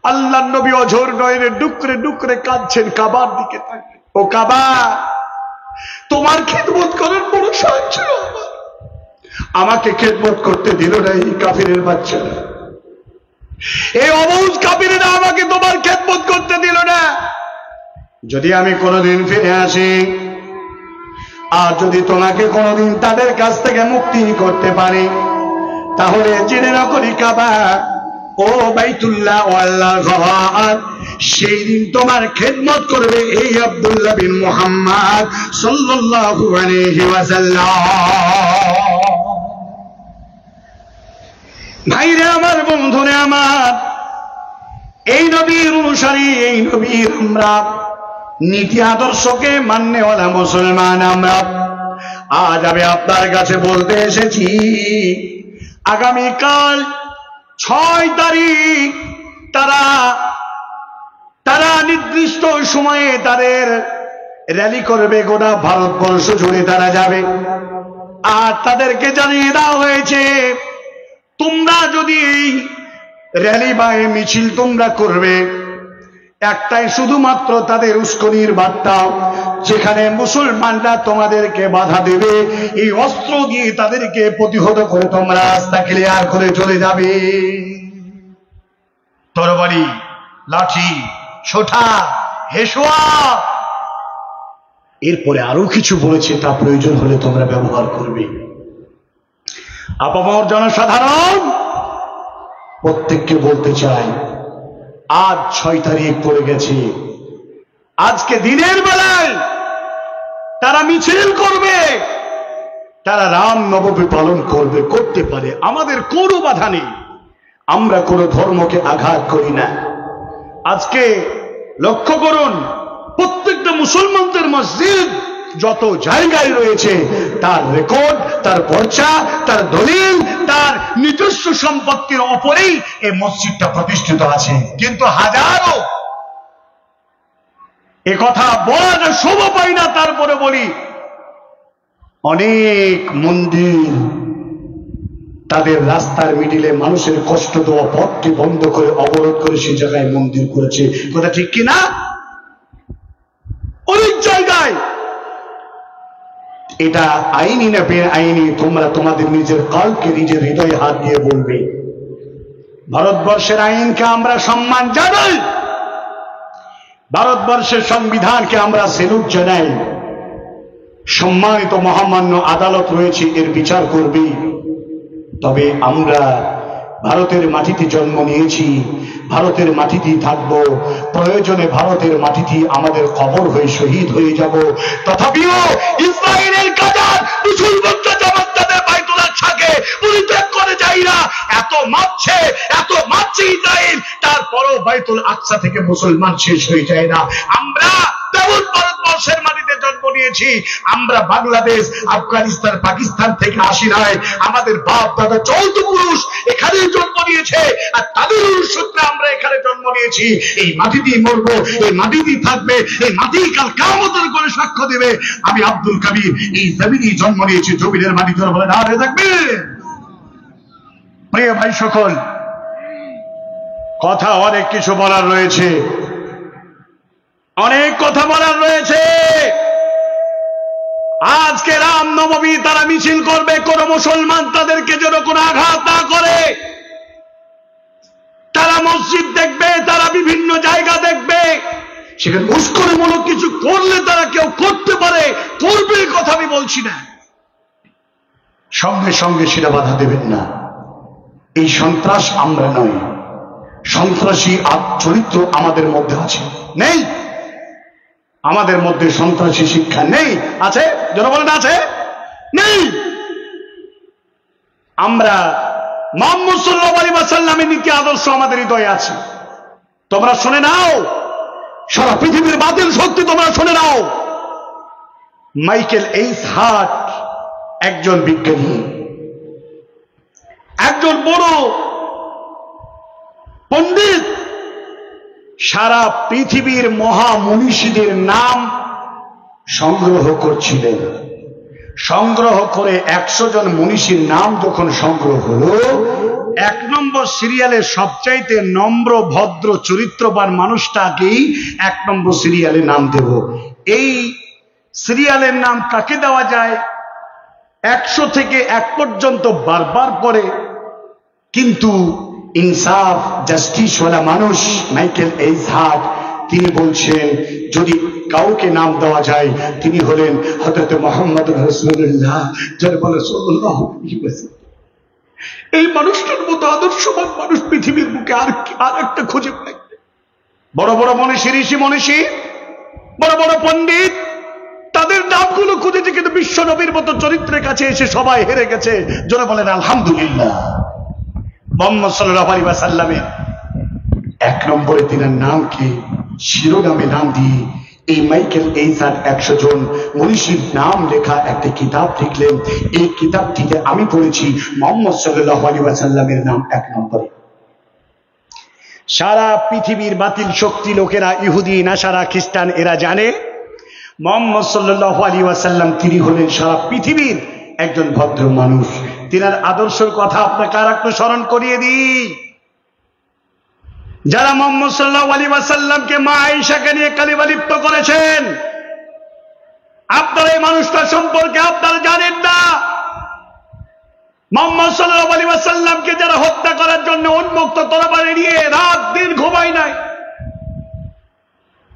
আল্লাহর নবী অঝোর নয়নে ডুকরে ডুকরে কাঁদছেন, কাবার দিকে তাকিয়ে, ও কাবা, তোমার খেদমত করার বড় শখ ছিল আমার, আমাকে খেদমত করতে দিল না এই কাফিরের বাচ্চারা, এই অবুঝ কাফিরেরা আমাকে তোমার খেদমত করতে দিল না। যদি আমি কোনোদিন ফিরে আসি, আর যদি তোমাকে কোনোদিন তাদের কাছ থেকে মুক্তি করতে পারি, তাহলে জেনে রাখো কাবা, ও বাইতুল্লাহ, ও আল্লাহর ঘর, সেই দিন তোমার খেদমত করবে এই আব্দুল্লাহ বিন মুহাম্মদ সাল্লাল্লাহু আলাইহি ওয়াসাল্লাম। ভাইরে আমার, বন্ধুরে আমার, এই নবীর অনুসারী, এই নবীর আমরা নীতি আদর্শকে মান্যওয়ালা মুসলমান আমরা। আজ আমি আপনার কাছে বলতে এসেছি, আগামীকাল 6 তারিখ তারা নির্দিষ্ট সময়ে তাদের র্যালি করবে, গোটা ভারতবর্ষ জুড়ে তারা যাবে। আর তাদেরকে জানিয়ে দেওয়া হয়েছে, তোমরা যদি এই র্যালি বা মিছিল তোমরা করবে, একটাই শুধুমাত্র তাদের উস্কানির বার্তা, যেখানে মুসলমানরা তোমাদেরকে বাধা দেবে, এই অস্ত্র দিয়ে তাদেরকে প্রতিহত করে তোমরা রাস্তা ক্লিয়ার করে চলে যাবে। তরবারি, লাঠি, ছোটা, হেসোয়া, এরপরে আরো কিছু বলেছে, তা প্রয়োজন হলে তোমরা ব্যবহার করবে। আপামর জনসাধারণ, প্রত্যেককে বলতে চাই, আজ 6 তারিখ পড়ে গেছে, আজকে দিনের বেলায় তারা মিছিল করবে, তারা রাম নবমী পালন করবে, করতে পারে, আমাদের কোনো বাধা নেই, আমরা কোনো ধর্মকে আঘাত করি না। আজকে লক্ষ্য করুন, প্রত্যেকটা মুসলমানদের মসজিদ যত জায়গায় রয়েছে, তার রেকর্ড, তার পর্চা, তার দলিল, তার নিজস্ব সম্পত্তির ওপরেই এই মসজিদটা প্রতিষ্ঠিত আছে। কিন্তু হাজারো, এ কথা বলার শোভা পাই না, তারপরে বলি, অনেক মন্দির তাদের রাস্তার মিডিলে মানুষের কষ্ট দেওয়া পথকে বন্ধ করে, অবরোধ করে সেই জায়গায় মন্দির করেছে, কথা ঠিক কিনা? অনেক জায়গায় এটা আইনি না বেআইনি তোমরা তোমাদের নিজের কালকে নিজের হৃদয়ে হাত দিয়ে বলবে। ভারতবর্ষের আইনকে আমরা সম্মান জানাই, ভারতবর্ষের সংবিধানকে আমরা সেলুট জানাই। সম্মানিত মহামান্য আদালত রয়েছে, এর বিচার করবে। তবে আমরা ভারতের মাটিতে জন্ম নিয়েছি, ভারতের মাটিতেই থাকবো, প্রয়োজনে ভারতের মাটিতে আমাদের কবর হয়ে শহীদ হয়ে যাব। তথাপিও ইসরায়েলের গাজার মুসলমানরা যেমন তাদের বাইতুল আকসাকে পরিত্যাগ করে যাই না, এত মারছে ইসরায়েল, তারপরও বাইতুল আকসা থেকে মুসলমান শেষ হয়ে যায় না। আমরা তেমন ভারতবর্ষের মাটিতে জন্ম নিয়েছি। আমরা বাংলাদেশ, আফগানিস্তান, পাকিস্তান থেকে আসি নাই। আমাদের বাপ দাদা 14 পুরুষ এখানে জন্ম নিয়েছে, আর তাদের সূত্রে আমরা এখানে জন্ম নিয়েছি। এই মাটিতেই মরবো, এই মাটিতেই থাকবে, এই মাটি কাল কিয়ামতের করে সাক্ষ্য দেবে আমি আব্দুল কাবির এই জমিনেই জন্ম নিয়েছি। জমিনের মাটি ধরে বলে দাঁড়িয়ে থাকবে। প্রিয় ভাই সকল, কথা অনেক কিছু বলার রয়েছে, অনেক কথা বলার রয়েছে। আজকে রামনবমী তারা মিছিল করবে, কোন মুসলমান তাদেরকে যেন কোনো আঘাত না করে। তারা মসজিদ দেখবে, তারা বিভিন্ন জায়গা দেখবে, সেখানে উস্কানিমূলক কিছু করলে তারা কেউ করতে পারে, করবে, কথা আমি বলছি না। সঙ্গে সঙ্গে সেটা বাধা দেবেন না। এই সন্ত্রাস আমরা নই, সন্ত্রাসী চরিত্র আমাদের মধ্যে আছে, নেই? আমাদের মধ্যে সন্ত্রাসী শিক্ষা নেই? আছে? জনগণ আছে? নেই। আমরা মুহাম্মদ সাল্লাল্লাহু আলাইহি ওয়াসাল্লামের নীতি আদর্শ আমাদের হৃদয়ে আছে। তোমরা শুনে নাও, সারা পৃথিবীর বাতিল শক্তি তোমরা শুনে নাও। মাইকেল এইচ হার্ট একজন বিজ্ঞানী, একজন বড় পণ্ডিত, সারা পৃথিবীর মহামনীষীদের নাম সংগ্রহ করছিলেন। সংগ্রহ করে 100 জন মনীষীর নাম যখন সংগ্রহ হলো, 1 নম্বর সিরিয়ালে সবচাইতে নম্র ভদ্র চরিত্রবান মানুষটাকেই 1 নম্বর সিরিয়ালে নাম দেব। এই সিরিয়ালের নাম কাকে দেওয়া যায়? 100 থেকে 1 পর্যন্ত বারবার করে, কিন্তু ইনসাফ জাস্টিসওয়ালা মানুষ মাইকেল এইচ হার্ট তিনি বলছেন যদি কাউকে নাম দেওয়া যায় তিনি হলেন হযরত মুহাম্মদ রাসূলুল্লাহ সাল্লাল্লাহু আলাইহি ওয়াসাল্লাম। এই মানুষটার মতো আদর্শবান মানুষ পৃথিবীর বুকে আর একটা খুঁজে পাই। বড় বড় মনীষী, ঋষি মনীষী, বড় বড় পণ্ডিত, তাদের নামগুলো খুঁজেছে, কিন্তু বিশ্ব নবীর মতো চরিত্রের কাছে এসে সবাই হেরে গেছে। জোরে বলেন আলহামদুলিল্লাহ। মুহাম্মদ সাল্লাল্লাহু আলাইহি ওয়াসাল্লামের 1 নম্বরে তিনার নামকে শিরোনামে নাম দিয়ে এই মাইকেল এইচ হার্ট 100 জন মনীষীর নাম লেখা একটা কিতাব লিখলেন। এই কিতাবটিতে আমি পড়েছি মুহাম্মদ সাল্লাল্লাহু আলাইহি ওয়াসাল্লামের নাম 1 নম্বরে। সারা পৃথিবীর বাতিল শক্তি লোকেরা, ইহুদি, নাসারা, খ্রিস্টান, এরা জানে মুহাম্মদ সাল্লাল্লাহু আলাইহি ওয়াসাল্লাম তিনি হলেন সারা পৃথিবীর একজন ভদ্র মানুষ। তিনার আদর্শের কথা আপনাকে আর একটু স্মরণ করিয়ে দিই। যারা মুহাম্মদ সাল্লাল্লাহু আলাইহি ওয়াসাল্লামকে মা আয়েশাকে নিয়ে কালিমা লিপ্ত করেছেন, আপনারা এই মানুষটার সম্পর্কে আপনারা জানেন না। মুহাম্মদ সাল্লাল্লাহু আলাইহি ওয়াসাল্লামকে যারা হত্যা করার জন্য উন্মুক্ত তরবারি নিয়ে রাত দিন ঘুমায় নাই,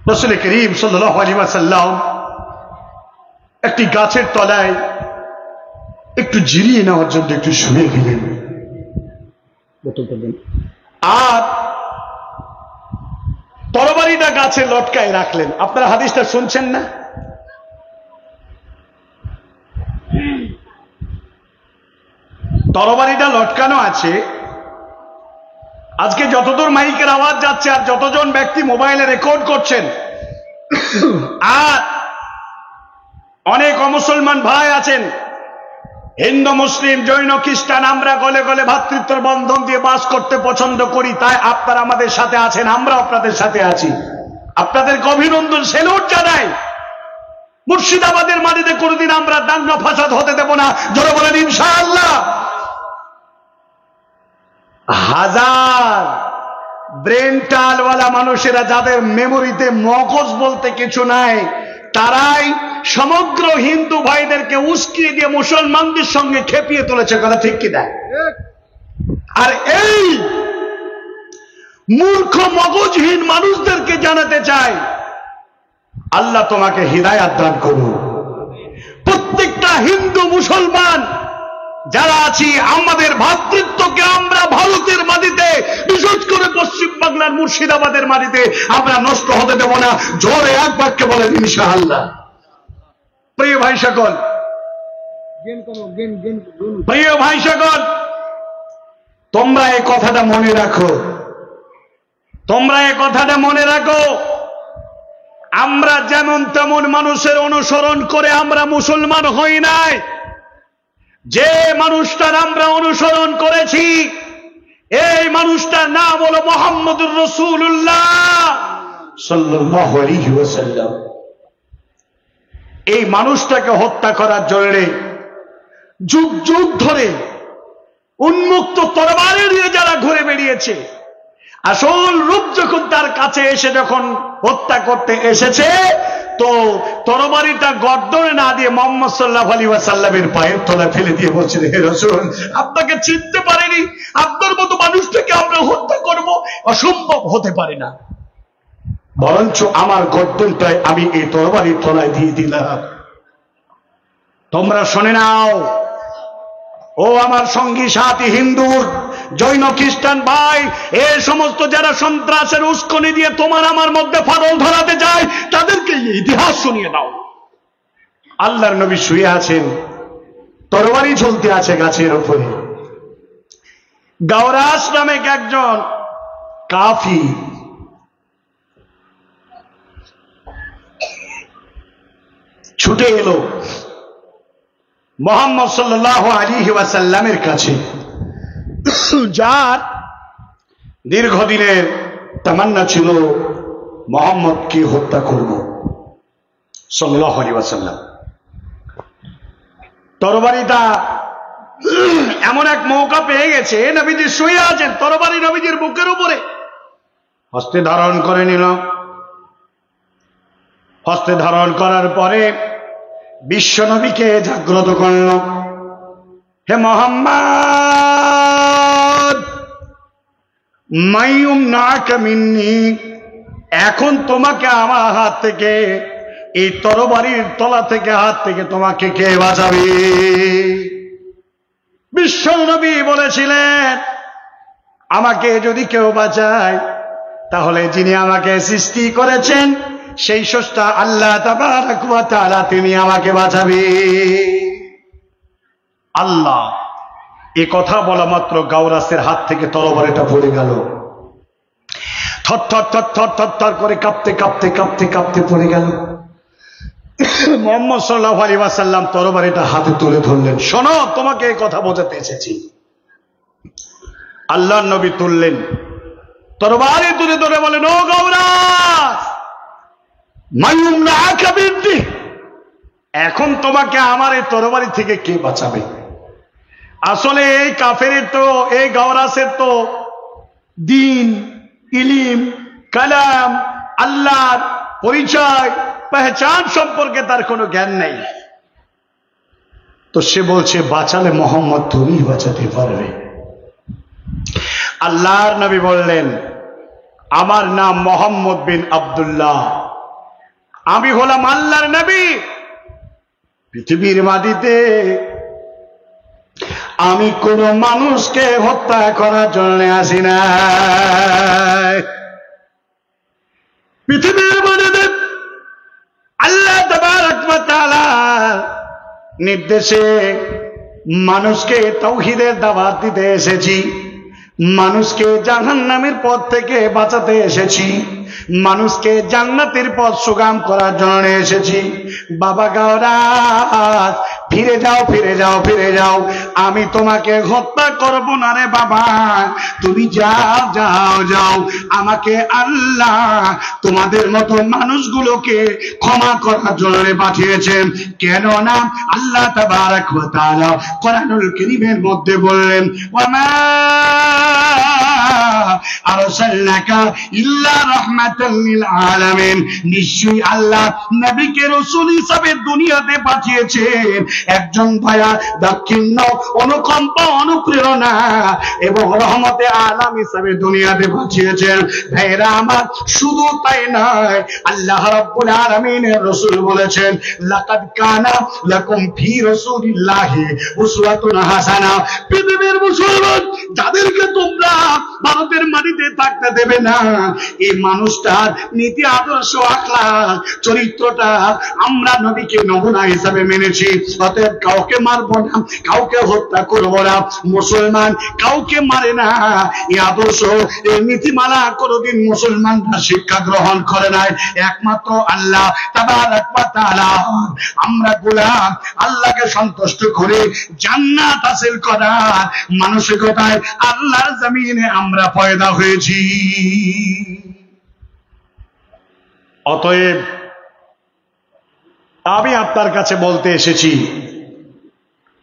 রাসূল করিম সাল্লাল্লাহু আলাইহি ওয়াসাল্লাম একটি গাছের তলায় একটু জিরিয়ে নেওয়ার জন্য একটু শুয়ে গেলেন, আর তরবারিটা গাছে লটকায় রাখলেন। আপনারা হাদিসটা শুনছেন না? তরবারিটা লটকানো আছে। আজকে যতদূর মাইকের আওয়াজ যাচ্ছে আর যতজন ব্যক্তি মোবাইলে রেকর্ড করছেন, আর অনেক অমুসলমান ভাই আছেন, হিন্দু, মুসলিম, জৈন, খ্রিস্টান, আমরা গলে গলে ভ্রাতৃত্বের বন্ধন দিয়ে বাস করতে পছন্দ করি, তাই আপনারা আমাদের সাথে আছেন, আমরা আপনাদের সাথে আছি। আপনাদেরকে অভিনন্দন, সেলুট জানাই। মুর্শিদাবাদের মাটিতে কোনদিন আমরা দাঙ্গা ফাসাদ হতে দেব না। জোরে বলেন ইনশাআল্লাহ। হাজার ব্রেন টালওয়ালা মানুষেরা, যাদের মেমোরিতে মগজ বলতে কিছু নাই, তারাই সমগ্র হিন্দু ভাইদেরকে উস্কিয়ে দিয়ে মুসলমানদের সঙ্গে খেপিয়ে তুলেছে। কথা ঠিক কি দেয়? আর এই মূর্খ মগজহীন মানুষদেরকে জানাতে চাই, আল্লাহ তোমাকে হিদায়াত দান করুন। প্রত্যেকটা হিন্দু মুসলমান যারা আছি, আমাদের ভ্রাতৃত্বকে আমরা ভারতের মাটিতে, বিশেষ করে পশ্চিম বাংলার মুর্শিদাবাদের মাটিতে আমরা নষ্ট হতে দেব না। জোরে এক বাক্যে বলেন ইনশাআল্লাহ। প্রিয় ভাই সকল, প্রিয় ভাই সকল, তোমরা এই কথাটা মনে রাখো, তোমরা এই কথাটা মনে রাখো। আমরা যেমন তেমন মানুষের অনুসরণ করে আমরা মুসলমান হই নাই। যে মানুষটার আমরা অনুসরণ করেছি, এই মানুষটার নাম হলো মুহাম্মদুর রাসূলুল্লাহ সাল্লাল্লাহু আলাইহি ওয়াসাল্লাম। এই মানুষটাকে হত্যা করার জন্য যুগ যুগ ধরে উন্মুক্ত তরবারি নিয়ে যারা ঘুরে বেরিয়েছে, আসল রূপ যখন তার কাছে এসে যখন হত্যা করতে এসেছে, তো তরবারিটা গর্দনে না দিয়ে মুহাম্মদ সাল্লাল্লাহু আলাইহি ওয়াসাল্লামের পায়ের তলায় ফেলে দিয়ে বলছে, হে রাসূল, আপনাকে চিনতে পারিনি, আপনার মতো মানুষটাকে আমরা হত্যা করব, অসম্ভব হতে পারে না, বরঞ্চ আমার গর্দনটায় আমি এই তরবারির তলায় দিয়ে দিলাম। তোমরা শুনে নাও, ও আমার সঙ্গী সাথী হিন্দু, জৈন, খ্রিস্টান ভাই, এই সমস্ত যারা সন্ত্রাসের উস্কানি দিয়ে তোমার আমার মধ্যে ফাটল ধরাতে যায়, তাদেরকে ইতিহাস শুনিয়ে দাও। আল্লাহর নবী শুয়ে আছেন, তরবারি ঝুলতে আছে গাছের উপরে। গাওরাস নামে একজন কাফির ছুটে এলো মুহাম্মদ সাল্লাল্লাহু আলাইহি ওয়াসাল্লামের কাছে, যার দীর্ঘদিনের তামান্না ছিল মুহাম্মদকে হত্যা করব সাল্লাল্লাহু আলাইহি ওয়াসাল্লাম। তরবারিটা এমন এক মৌকা পেয়ে গেছে, নবীজি শুয়ে আছেন, তরবারি নবীজির বুকের উপরে, হস্তে ধারণ করে নিল। হস্তে ধারণ করার পরে বিশ্ব নবীকে জাগ্রত করল, হে মুহাম্মদ, মাইয়ুমনাকা মিন্নি, এখন তোমাকে আমার হাত থেকে, এই তরবারির তলা থেকে, হাত থেকে তোমাকে কে বাঁচাবে? বিশ্ব নবী বলেছিলেন, আমাকে যদি কেউ বাঁচায়, তাহলে যিনি আমাকে সৃষ্টি করেছেন সেই স্রষ্টা আল্লাহ তাবারাক ওয়া তাআলা, তিনি আমাকে বাঁচাবে। আল্লাহ এ কথা বলা মাত্র গাওরাসের হাত থেকে তরবারিটা পড়ে গেল, থর থর থর থর থর থর করে কাঁপতে কাঁপতে কাঁপতে কাঁপতে পড়ে গেল। মুহাম্মদ সাল্লাল্লাহু আলাইহি ওয়াসাল্লাম তরবারিটা হাতে তুলে ধরলেন, শোনো, তোমাকে এই কথা বোঝাতে এসেছি। আল্লাহর নবী তুললেন, তরবারি তুলে ধরে বলেন, ও গাওরাস, মাইয়ুমনাকা মিন্নি, এখন তোমাকে আমার এই তরবারি থেকে কে বাঁচাবে? আসলে এই কাফেরের তো, এই গাওরাসের তো দ্বীন, ইলম, কালাম, আল্লাহর পরিচয়, পেহচান সম্পর্কে তার কোনো জ্ঞান নেই। তো সে বলছে, বাঁচালে মুহাম্মদ তুমি বাঁচাতে পারবে। আল্লাহর নবী বললেন, আমার নাম মুহাম্মদ বিন আব্দুল্লাহ, আমি হলাম আল্লাহর নবী। পৃথিবীর মাটিতে আমি কোন মানুষকে হত্যা করার জন্য আসি না। পৃথিবীর মাটিতে আল্লাহ তাবারাক ওয়া তাআলা নির্দেশে মানুষকে তাওহীদের দাওয়াত দিতে এসেছি, মানুষকে জাহান্নামের পথ থেকে বাঁচাতে এসেছি, মানুষকে জান্নাতের পথ সুগম করার জন্য এসেছি। বাবা গাওরাস, ফিরে যাও, ফিরে যাও, ফিরে যাও, আমি তোমাকে হত্যা করব না রে বাবা, তুমি যাও যাও যাও। আমাকে আল্লাহ তোমাদের মতো মানুষগুলোকে ক্ষমা করার জন্য পাঠিয়েছেন। কেননা আল্লাহ তাবারাক ওয়া তাআলা কোরআনুল কারীমের মধ্যে বললেন, ওয়া মা আরসালনাকা ইল্লা রাহমাতাল লিল আলামিন, নিশ্চয়ই আল্লাহ নবীকে রাসূল হিসেবে দুনিয়াতে পাঠিয়েছেন একজন দয়া, দাক্ষিণ্য, অনুকম্পা, অনুপ্রেরণা এবং রহমতে আলাম হিসেবে দুনিয়াতে পাঠিয়েছেন। ভাইরা আমার, শুধু তাই নয়, আল্লাহ রাব্বুল আলামিনের রাসূল বলেছেন, লাকাদ কানা লাকুম ফি রাসূলিল্লাহি উসওয়াতুন হাসানা। পৃথিবীর মুসলমান যাদেরকে তোমরা ভারতের মাটিতে থাকতে দেবে না, এই মানুষটার নীতি, আদর্শ, আখলাক, চরিত্রটা আমরা নবীকে নমুনা হিসাবে মেনেছি। অতএব কাউকে মারবো না, কাউকে হত্যা করবো না। মুসলমান কাউকে মারে না, এই আদর্শ, এই নীতিমালা কোনদিন মুসলমানরা শিক্ষা গ্রহণ করে নাই। একমাত্র আল্লাহ তাবারাক ওয়া তাআলা আমরা গোলাম, আল্লাহকে সন্তুষ্ট করে জান্নাত হাসিল করার মানসিকতায় আল্লাহর জমিনে আমরা পয়দা হয়েছি। অতএব আমি আপনার কাছে বলতে এসেছি,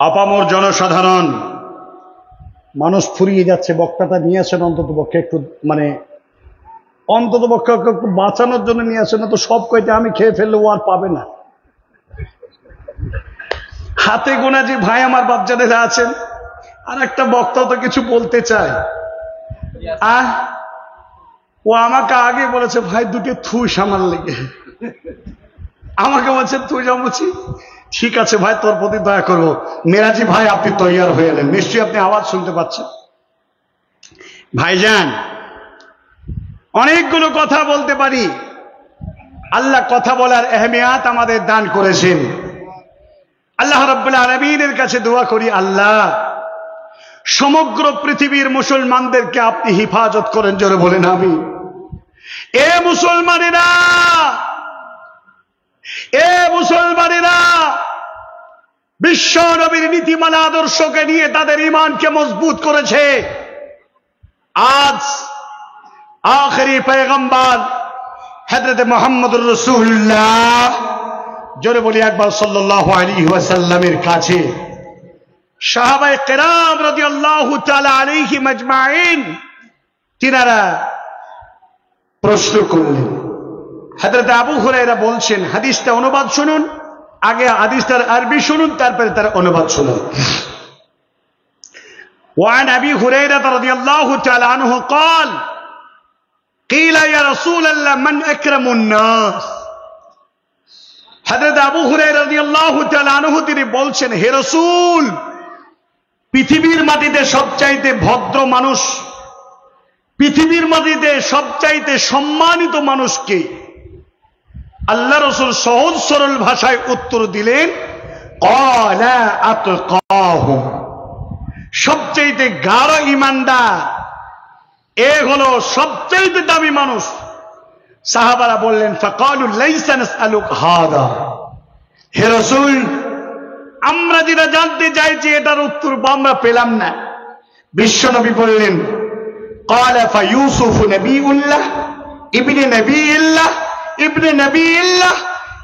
আপামর জনসাধারণ, মানুষ ফুরিয়ে যাচ্ছে, বক্তাটা নিয়ে আসেন অন্তত পক্ষে একটু, অন্তত পক্ষে একটু বাঁচানোর জন্য নিয়ে আসেন, না তো সব কয়টা আমি খেয়ে ফেললে ও আর পাবে না। হাতে গোনা যে ভাই আমার বাচ্চাদেরা আছেন, আর একটা বক্তা তো কিছু বলতে চায়, ও আমাকে আগে বলেছে, ভাই দুটো থুস আমার লেগে, আমাকে বলছে তুই যাচ্ছি, ঠিক আছে ভাই, তোর প্রতি দয়া করবো। মেরাজি ভাই, আপনি তৈয়ার হয়ে এলেন, নিশ্চয়ই আপনি আওয়াজ শুনতে পাচ্ছেন। ভাইজান, অনেকগুলো কথা বলতে পারি, আল্লাহ কথা বলার আহমিয়াত আমাদের দান করেছেন। আল্লাহ রাব্বুল আলামিনের কাছে দোয়া করি, আল্লাহ সমগ্র পৃথিবীর মুসলমানদেরকে আপনি হিফাজত করেন, জোরে বলেন আমিন। এ মুসলমানেরা, এ মুসলমানেরা, বিশ্ব নবীর নীতিমালা আদর্শকে নিয়ে তাদের ঈমানকে মজবুত করেছে। আজ আখেরি পয়গম্বর হযরত মুহাম্মদুর রাসূলুল্লাহ, জোরে বলি একবার, সাল্লাল্লাহু আলাইহি ওয়াসাল্লামের কাছে সাহাবায়ে কেরাম রাদিয়াল্লাহু তাআলা আলাইহিম আজমাইন তিনারা প্রশ্ন করলেন। হযরত আবু হুরায়রা বলছেন, হাদিসটা অনুবাদ শুনুন, আগে হাদিসটার আরবি শুনুন, তারপরে তার অনুবাদ শুনুন। وعن أبي هريرة رضي الله تعالى عنه قال قيل يا رسول الله من أكرم الناس। হযরত আবু হুরায়রা রাদিয়াল্লাহু তাআলা আনহু তিনি বলছেন, হে রাসূল, পৃথিবীর মাটিতে সবচাইতে ভদ্র মানুষ, পৃথিবীর মাটিতে সবচাইতে সম্মানিত মানুষ কে? আল্লাহ রাসূল সহজ সরল ভাষায় উত্তর দিলেন, ক্বালা আতকাহুম, সবচাইতে গাঢ় ঈমানদার, এ হলো সবচাইতে দামি মানুষ। সাহাবারা বললেন, ফাকালু লাইসা নাসআলুক হাদা, হে রাসূল, আমরা যেটা জানতে চাইছি এটার উত্তর আমরা পেলাম না। বিশ্বনবী বললেন, ক্বালা ফায়ুসুফ নবিয়ুল্লাহ ইবনে নবিয়িল্লাহ ইবনে নবিয়িল্লাহ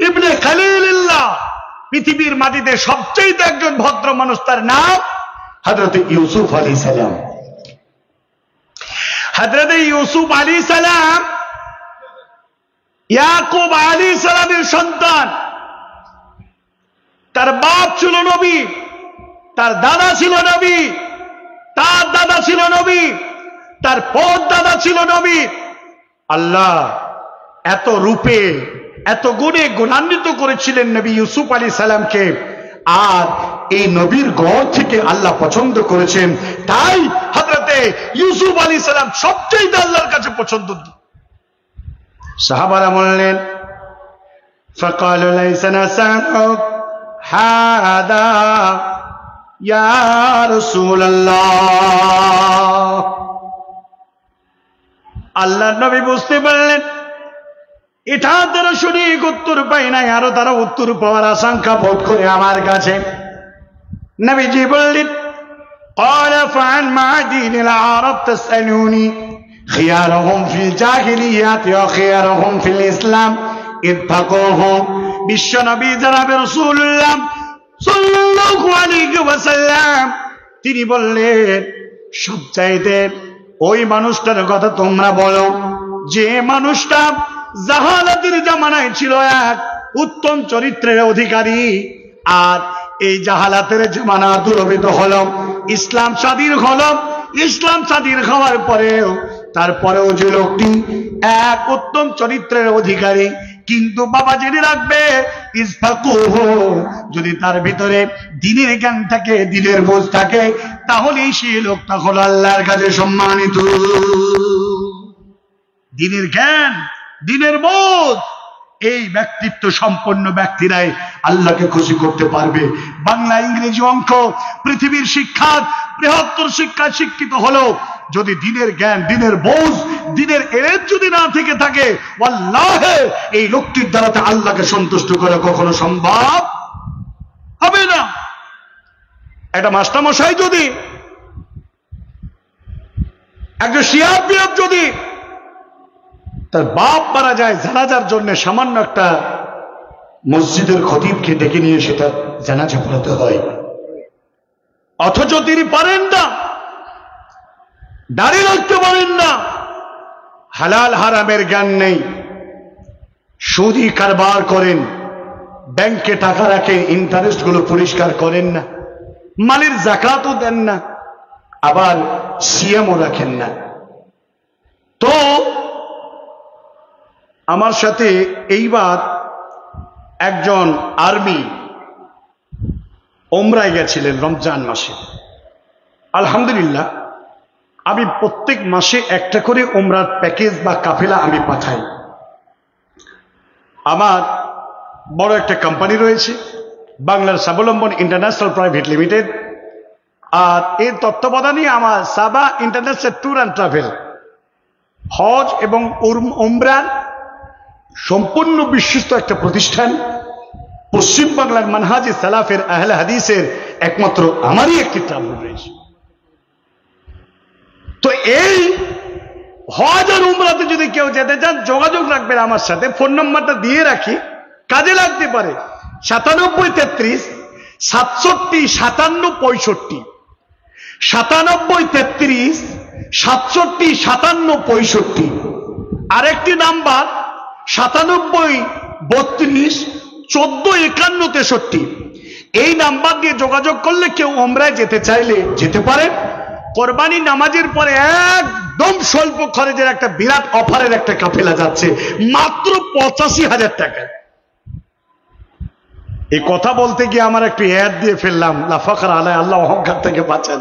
ইবনে খলিলিল্লাহ, পৃথিবীর মাটিতে সবচাইতে একজন ভদ্র মানুষ, তার নাম হযরত ইউসুফ আলাইহিস সালাম। হযরত ইউসুফ আলাইহিস সালাম ইয়াকুব আলাইহিস সালামের সন্তান। তার বাপ ছিল নবী, তার দাদা ছিল নবী, তার দাদা ছিল নবী, তার পর দাদা ছিল নবী। আল্লাহ এত রূপে, এত গুণে গুণান্বিত করেছিলেন নবী ইউসুফ আলাইহিস সালামকে, আর এই নবীর ঘর থেকে আল্লাহ পছন্দ করেছেন, তাই হযরতে ইউসুফ আলাইহিস সালাম সবচেয়ে আল্লাহর কাছে পছন্দ। সাহাবারা বললেন, ফাকালু লাইসা নাসআলুক হাদা ইয়া রাসূলুল্লাহ। আল্লাহর নবী বুঝতে পারলেন এটা তারা সঠিক উত্তর পায় নাই, আরো তারা উত্তর পাওয়ার আশঙ্কা বোধ করে আমার কাছে। নবীজি বললেন, قال فعن معادين العرب تسألوني خيارهم في الجاهلية وخيارهم في الإسلام اتقوهم। বিশ্ব নবী জনাবে রাসূলুল্লাহ সাল্লাল্লাহু আলাইহি ওয়াসাল্লাম তিনি বললেন, সবচাইতে ওই মানুষটার কথা তোমরা বলো, যে মানুষটা জাহালাতের জামানায় ছিল এক উত্তম চরিত্রের অধিকারী, আর এই জাহালাতের জামানা দুরবিত হলো, ইসলাম স্বাধীন হলো। ইসলাম স্বাধীন হওয়ার পরেও তারপরেও যে লোকটি এক উত্তম চরিত্রের অধিকারী, কিন্তু বাবা জেনে রাখবে, যদি তার ভিতরে দ্বীনের জ্ঞান থাকে, দ্বীনের বোঝ থাকে, তাহলেই সেই লোকটা হলো আল্লাহর কাছে সম্মানিত। দ্বীনের জ্ঞান, দ্বীনের বোধ, এই ব্যক্তিত্ব সম্পন্ন ব্যক্তিরাই আল্লাহকে খুশি করতে পারবে। বাংলা, ইংরেজি, অঙ্ক, পৃথিবীর শিক্ষার বৃহত্তর শিক্ষায় শিক্ষিত হলো, যদি দ্বীনের জ্ঞান, দ্বীনের বোঝ, দ্বীনের এলেম যদি না থেকে থাকে, আল্লাহে এই লোকটির দ্বারা আল্লাহকে সন্তুষ্ট করা কখনো সম্ভব হবে না। একটা মাস্টারমশাই যদি, একজন শিয়াব বিয়াব যদি তার বাপ মারা যায়, জানাজার জন্য সামান্য একটা মসজিদের খতিবকে ডেকে নিয়ে সেটা জানাজা পড়াতে হয়, অথচ তিনি পারেন না, দাঁড়িয়ে রাখতে পারেন না, হালাল হারামের জ্ঞান নেই, সুদি কারবার করেন, ব্যাংকে টাকা রাখে, ইন্টারেস্ট গুলো পরিষ্কার করেন না, মালের যাকাতও দেন না, আবার সিয়ামও রাখেন না। তো আমার সাথে এইবার একজন আর্মি ওমরায় গেছিলেন রমজান মাসে। আলহামদুলিল্লাহ, আমি প্রত্যেক মাসে একটা করে ওমরার প্যাকেজ বা কাফেলা আমি পাঠাই। আমার বড় একটা কোম্পানি রয়েছে, বাংলার স্বাবলম্বন ইন্টারন্যাশনাল প্রাইভেট লিমিটেড, আর এর তত্ত্বাবধানে আমার সাবা ইন্টারন্যাশনাল ট্যুর অ্যান্ড ট্রাভেল, হজ এবং উমরার সম্পূর্ণ বিশ্বস্ত একটা প্রতিষ্ঠান। পশ্চিম বাংলার মানহাজে সালাফের আহলে হাদিসের একমাত্র আমারই একটি ট্রাভেল রয়েছে। তো এই হজ আর উমরাতে যদি কেউ যেতে চান, যোগাযোগ রাখবেন আমার সাথে, ফোন নাম্বারটা দিয়ে রাখি, কাজে লাগতে পারে। 9733 67 57 65, 9733 67 57 65। আরেকটি নাম্বার 9732 14 51 63। এই নাম্বার দিয়ে যোগাযোগ করলে কেউ উমরায় যেতে চাইলে যেতে পারে। কোরবানি নামাজের পরে একদম স্বল্প খরচের একটা বিরাট অফারের একটা কাফেলা যাচ্ছে মাত্র 85,000 টাকা। এই কথা বলতে গিয়ে আমার একটু অ্যাড দিয়ে ফেললাম, লাফাকার আলাই, আল্লাহ অহংকার থেকে বাঁচান।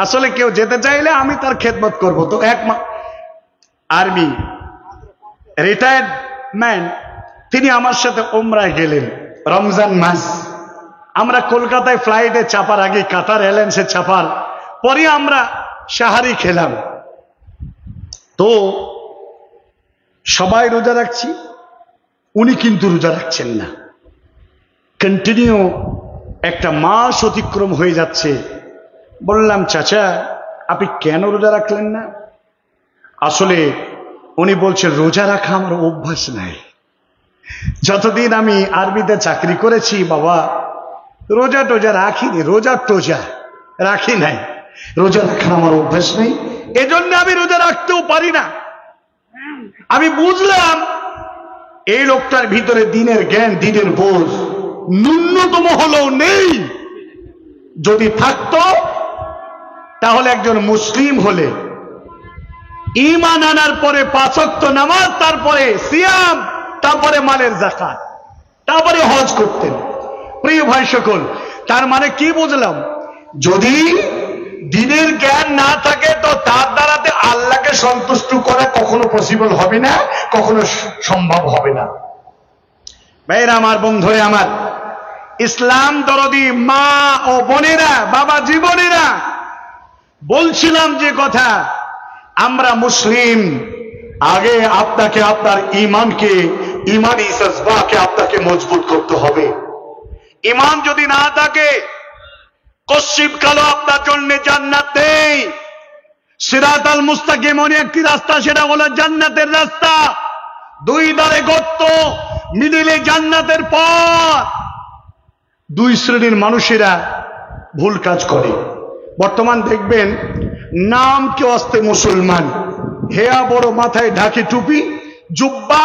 আসলে কেউ যেতে চাইলে আমি তার খেদমত করব। তো এক আর্মি রিটায়ার্ড ম্যান, তিনি আমার সাথে উমরায় গেলেন রমজান মাস। আমরা কলকাতায় ফ্লাইটে চাপার আগে কাতার এয়ারলাইন্সে চাপার পরে আমরা সাহারি খেলাম। তো সবাই রোজা রাখছি, উনি কিন্তু রোজা রাখছেন না, কন্টিনিউ একটা মাস অতিক্রম হয়ে যাচ্ছে। বললাম, চাচা আপনি কেন রোজা রাখলেন না? আসলে উনি বলছে, রোজা রাখা আমার অভ্যাস নাই। যতদিন আমি আরবিতে চাকরি করেছি বাবা, রোজা টোজা রাখিনি, রোজা টোজা রাখি নাই, রোজা রাখা আমার অভ্যাস নেই, এজন্য আমি রোজা রাখতেও পারি না। আমি বুঝলাম এই লোকটার ভিতরে দ্বীনের জ্ঞান, দ্বীনের বোঝ ন্যূনতম হলেও নেই। যদি থাকতো তাহলে একজন মুসলিম হলে ঈমান আনার পরে 5 ওয়াক্ত নামাজ, তারপরে সিয়াম, তারপরে মালের যাকাত, তারপরে হজ করতেন। প্রিয় ভাই সকল, তার মানে কি বুঝলাম? যদি দ্বীনের জ্ঞান না থাকে তো তার দ্বারাতে আল্লাহকে সন্তুষ্ট করা কখনো পসিবল হবে না, কখনো সম্ভব হবে না। ভাইরা আমার, বন্ধুরা আমার, ইসলাম দরদি মা ও বোনেরা, বাবা জীবনেরা, বলছিলাম যে কথা, আমরা মুসলিম, আগে আপনাকে আপনার ঈমানকে, ঈমানি জজবাকে আপনাকে মজবুত করতে হবে। ঈমান যদি না থাকে, কশিব কালো আপনার জন্য জান্নাত নেই। সিরাতাল মুস্তাকিম এমন একটি রাস্তা, সেটা হলো জান্নাতের রাস্তা। 2 ধারে গর্ত, মিডিলে জান্নাতের পথ। 2 শ্রেণীর মানুষেরা ভুল কাজ করে। বর্তমান দেখবেন নাম কেউ আসতে মুসলমান, হেয়া বড়, মাথায় ঢাকি টুপি, জুব্বা,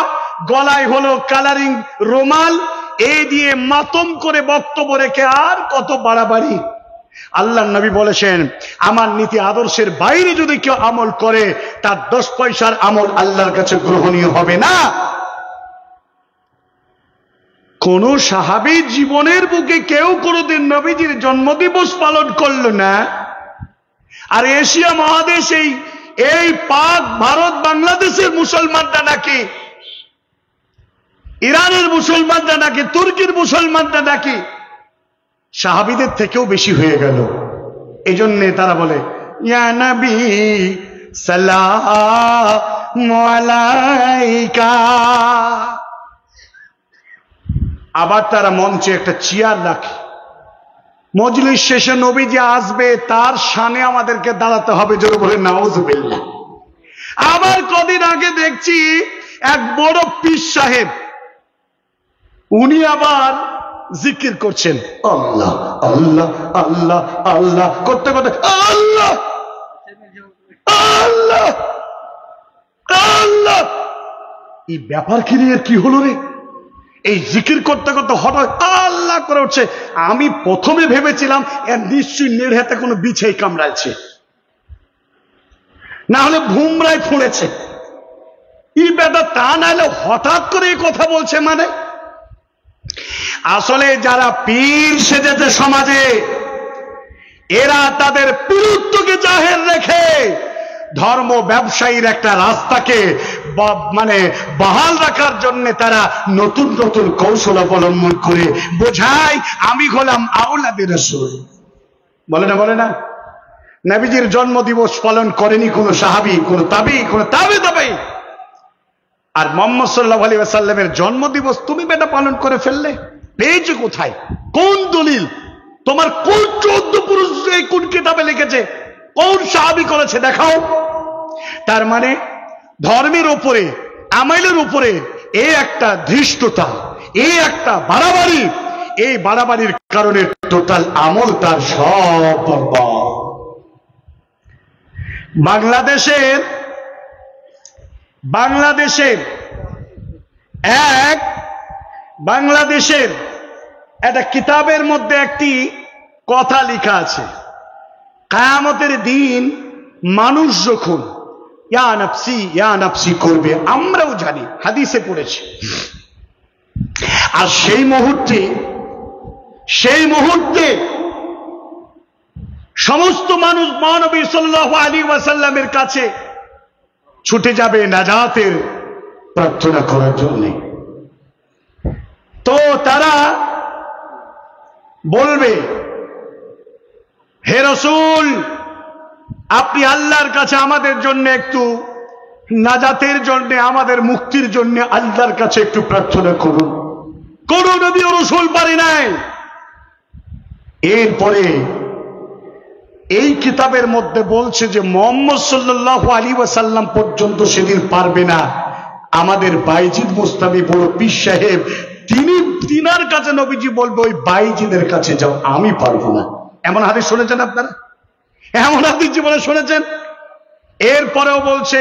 গলায় হলো কালারিং রুমাল, এই দিয়ে মাতম করে বক্তব্য রেখে আর কত বাড়াবাড়ি। আল্লাহর নবী বলেছেন, আমার নীতি আদর্শের বাইরে যদি কেউ আমল করে তার 10 পয়সার আমল আল্লাহর কাছে গ্রহণীয় হবে না। কোন সাহাবী জীবনের বুকে কেউ কোনদিন নবীজির জন্মদিবস পালন করলো না। আর এশিয়া মহাদেশ, এই পাক, ভারত, বাংলাদেশের মুসলমানরা নাকি, ইরানের মুসলমানরা নাকি, তুর্কির মুসলমানরা নাকি সাহাবীদের থেকেও বেশি হয়ে গেল। এই জন্য তারা বলে, ইয়া নবী সালামু আলাইকা। আবার তারা মঞ্চে একটা চেয়ার রাখে, মজলিস শেষে নবীজি আসবে, তার শানে আমাদেরকে দাঁড়াতে হবে, জোরে বলে নাউজুবিল্লাহ। আবার কদিন আগে দেখছি এক বড় পীর সাহেব, উনি আবার জিকির করছেন, আল্লাহ আল্লাহ আল্লাহ আল্লাহ করতে করতে আল্লাহ আল্লাহ আল্লাহ। এই ব্যাপার কি রে, কি হলো রে? এই জিকির করতে করতে হঠাৎ আল্লাহ করে উঠছে। আমি প্রথমে ভেবেছিলাম এর নিশ্চয়ই নেড় হাতে কোনো বিছাই কামড়াচ্ছে, না হলে ভুমরায় ফুঁড়েছে। এই ব্যাপার তা নাহলে হঠাৎ করে এই কথা বলছে মানে। আসলে যারা পীর সেজেছে সমাজে, এরা তাদের পীরত্বকে জাহের রেখে ধর্ম ব্যবসায়ীর একটা রাস্তাকে মানে বহাল রাখার জন্য তারা নতুন নতুন কৌশল অবলম্বন করে বোঝায় আমি হলাম আওলাদে রাসূল। বলে না নবীজির জন্ম দিবস পালন করেনি কোন সাহাবী, কোন তাবী, কোন তাবে। আর মুহাম্মদ সাল্লাল্লাহু আলাইহি ওয়াসাল্লামের জন্ম দিবস তুমি বেটা পালন করে ফেললে, পেয়েছো কোথায়? কোন দলিল তোমার? কোন 14 পুরুষ কোন কিতাবে লিখেছে? কোন সাহাবী করেছে দেখাও। তার মানে ধর্মের উপরে, আমাইলের উপরে এই একটা ধৃষ্টতা, এই একটা বাড়াবাড়ি, এই বাড়াবাড়ির কারণে টোটাল আমল তার সব বরবাদ। বাংলাদেশের একটা কিতাবের মধ্যে একটি কথা লেখা আছে, কিয়ামতের দিন মানুষ যখন ইয়া নাফসি করবে, আমরাও জানি, হাদিসে পড়েছি। আর সেই মুহূর্তে সমস্ত মানুষ মহানবী সাল্লাল্লাহু আলাইহি ওয়াসাল্লামের কাছে ছুটে যাবে নাজাতের প্রার্থনা করার জন্য। তো তারা বলবে, হে রাসূল, আপনি আল্লাহর কাছে আমাদের জন্য একটু নাজাতের জন্য, আমাদের মুক্তির জন্য আল্লাহর কাছে একটু প্রার্থনা করুন। কোন নবী ও রাসূল পারে নাই। এরপরে এই কিতাবের মধ্যে বলছে যে মুহাম্মদ সাল্লাল্লাহু আলাইহি ওয়াসাল্লাম পর্যন্ত সেদিন পারবে না। আমাদের বাইজিদ মুস্তামি বড় পীর সাহেব, তিনার কাছে নবীজি বলবে ওই বাইজিদের কাছে যাও, আমি পারবো না। এমন হাদিস শুনেছেন আপনারা? এমন হাদিস জীবনে শুনেছেন? এরপরেও বলছে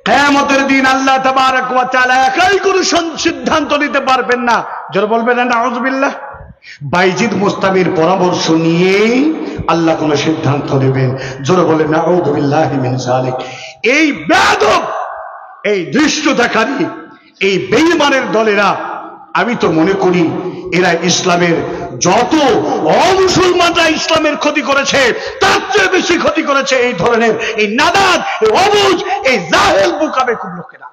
কিয়ামতের দিন আল্লাহ তাবারক ওয়া তাআলা একাই কোনো সিদ্ধান্ত নিতে পারবেন না। যারা বলবেন না নাউযুবিল্লাহ, বাইজিদ মুস্তামির পরামর্শ নিয়ে আল্লাহ কোন সিদ্ধান্ত নেবেন। জোরে বলে নাউযুবিল্লাহি মিন যালিক। এই বেয়াদব, এই দৃষ্টতাকারী, এই বেঈমানের দলেরা, আমি তো মনে করি এরা ইসলামের যত অমুসলমানরা ইসলামের ক্ষতি করেছে তার চেয়ে বেশি ক্ষতি করেছে এই ধরনের এই নাদান, এই অবুঝ, এই জাহেল বোকা বেকুব লোকেরা।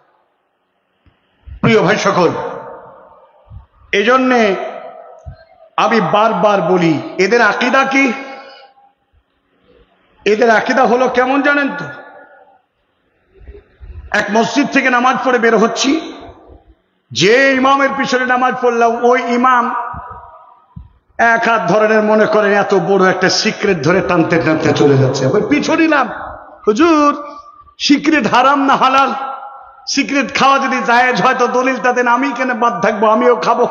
প্রিয় ভাই সকল, এজন্যে আমি বারবার বলি, এদের আকীদা কি? এদের আকীদা হলো কেমন জানেন তো? এক মসজিদ থেকে নামাজ পড়ে বের হচ্ছি, যে ইমামের পিছনে নামাজ পড়লাম ওই ইমাম এক হাত ধরনের মনে করেন এত বড় একটা সিক্রেট ধরে টানতে টানতে চলে যাচ্ছে। ওই পিছু নিলাম, হুজুর সিক্রেট হারাম না হালাল? সিক্রেট খাওয়া যদি জায়েজ হয় তো দলিলটা দেন, আমি কেন বাদ থাকবো? আমিও খাবো।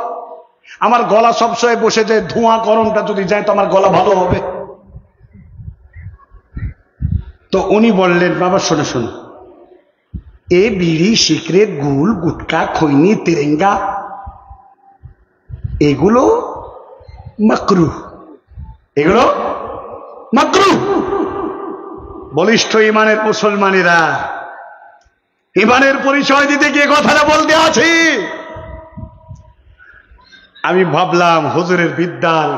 আমার গলা সবসময় বসে যায়, ধোঁয়া গরমটা যদি যায় তো আমার গলা ভালো হবে। তো উনি বললেন, বাবা শোনো শোনো, এ বিড়ি সিগারেট গুল গুটকা খৈনি তেরেঙ্গা এগুলো মাকরুহ, এগুলো মাকরুহ। বলিষ্ঠ ইমানের মুসলমানেরা, ইমানের পরিচয় দিতে গিয়ে কথাটা বলতে আছি। আমি ভাবলাম হুজুরের বিদ্যার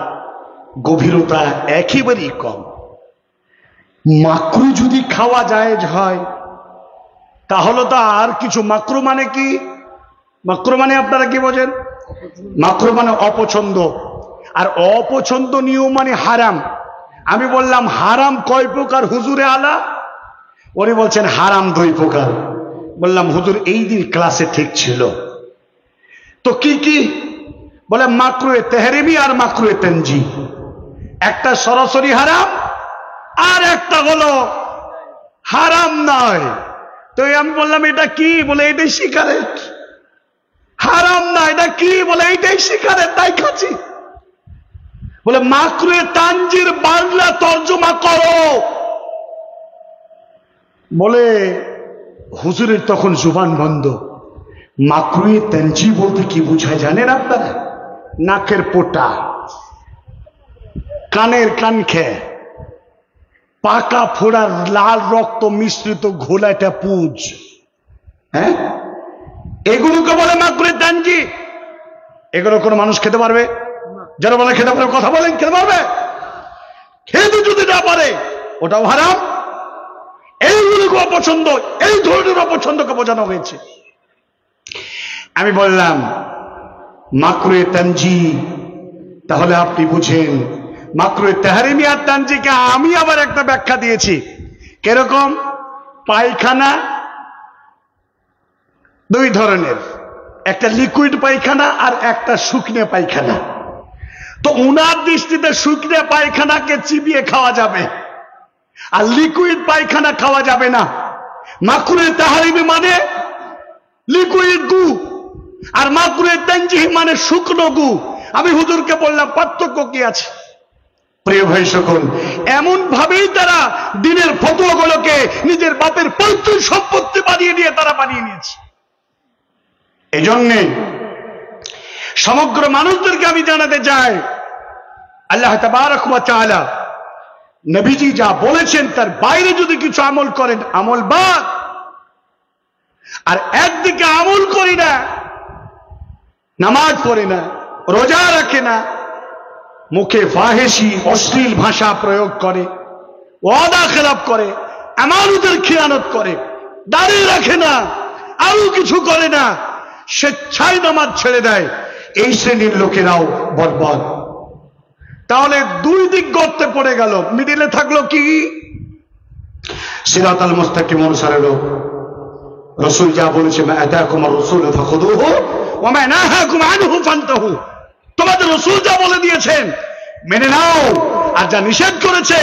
গভীরতা একেবারেই কম। মাকরু যদি খাওয়া জায়েজ হয় তাহলে তো আর কিছু, মাকরু মানে কি? মাকরু মানে আপনারা কি বোঝেন? মাকরু মানে অপছন্দ, আর অপছন্দনীয় মানে হারাম। আমি বললাম হারাম কয় প্রকার হুজুরে আলা? উনি বলছেন হারাম 2 প্রকার। বললাম হুজুর এই দিন ক্লাসে ঠিক ছিল তো কি কি? বলে মাকরুয়ে তেহরিমি আর মাকরুয়ে তানজি। একটা সরাসরি হারাম আর একটা হলো হারাম নয়। তো আমি বললাম এটা কি? বলে এটাই সিগারেট। হারাম না, এটা কি? বলে এইটাই সিগারেট, তাই খাচ্ছি। বলে মাকরুয়ে তানজির বাংলা তর্জমা করো। বলে হুজুরের তখন জুবান বন্ধ। মাকরুয়ে তানজি বলতে কি বুঝায় জানেন আপনারা? নাকের পোটা, কানের কানখে, পাকা ফোড়ার লাল রক্ত মিশ্রিত ঘোলাটা পুজ, হ্যাঁ, এগুলোকে বলে মাকরুয়ে তানজি। এগুলো কোন মানুষ খেতে পারবে? যারা বলে খেতে পারবে, কথা বলেন, খেতে পারবে? খেতে যদি না পারে ওটাও হারাম। এইগুলোকে অপছন্দ, এই ধরনের অপছন্দকে বোঝানো হয়েছে। আমি বললাম মাকরুয়ে তানজি, তাহলে আপনি বুঝেন মাকরুয়ে তাহরিমি আর তানজিকে আমি আবার একটা ব্যাখ্যা দিয়েছি। কিরকম? পায়খানা 2 ধরনের, একটা লিকুইড পায়খানা আর একটা শুকনো পায়খানা। তো উনার দৃষ্টিতে শুকনো পায়খানাকে চিবিয়ে খাওয়া যাবে, আর লিকুইড পায়খানা খাওয়া যাবে না। মাকরুয়ে তাহরিমি মানে লিকুইড গু, আর মাকরুয়ে তানজিহ মানে শুকনো গু। আমি হুজুরকে বললাম পার্থক্য কি আছে? প্রিয় ভাই সকল, এমন ভাবেই তারা দিনের ফতোয়াগুলোকে নিজের বাপের পৈতৃক সম্পত্তি বানিয়ে নিয়ে তারা বানিয়ে নিয়েছে। এজন্যে সমগ্র মানুষদেরকে আমি জানাতে চাই, আল্লাহ তাবারক ওয়া তাআলা নবীজি যা বলেছেন তার বাইরে যদি কিছু আমল করেন, আমল বাদ। আর একদিকে আমল করি না, নামাজ পড়ে না, রোজা রাখে না, মুখে ফাহেসি অশ্লীল ভাষা প্রয়োগ করে, ওয়াদা খেলাপ করে, আমানতের খিয়ানত করে, দাঁড়িয়ে রাখে না, আরো কিছু করে না, স্বেচ্ছায় নামাজ ছেড়ে দেয়, এই শ্রেণীর লোকেরাও বরবাদ। তাহলে 2 দিক গর্তে পড়ে গেল, মিডিলে থাকলো কি? সিরাতাল মুস্তাকিম অনুসারে লোক। রাসূল যা বলেছে, মা আতাকুমুর রাসূল ফাখুযুহু ওয়া মা নাহাকুম আনহু ফান্তাহু। তোমাদের রাসূল যা বলে দিয়েছেন মেনে নাও, আর যা নিষেধ করেছে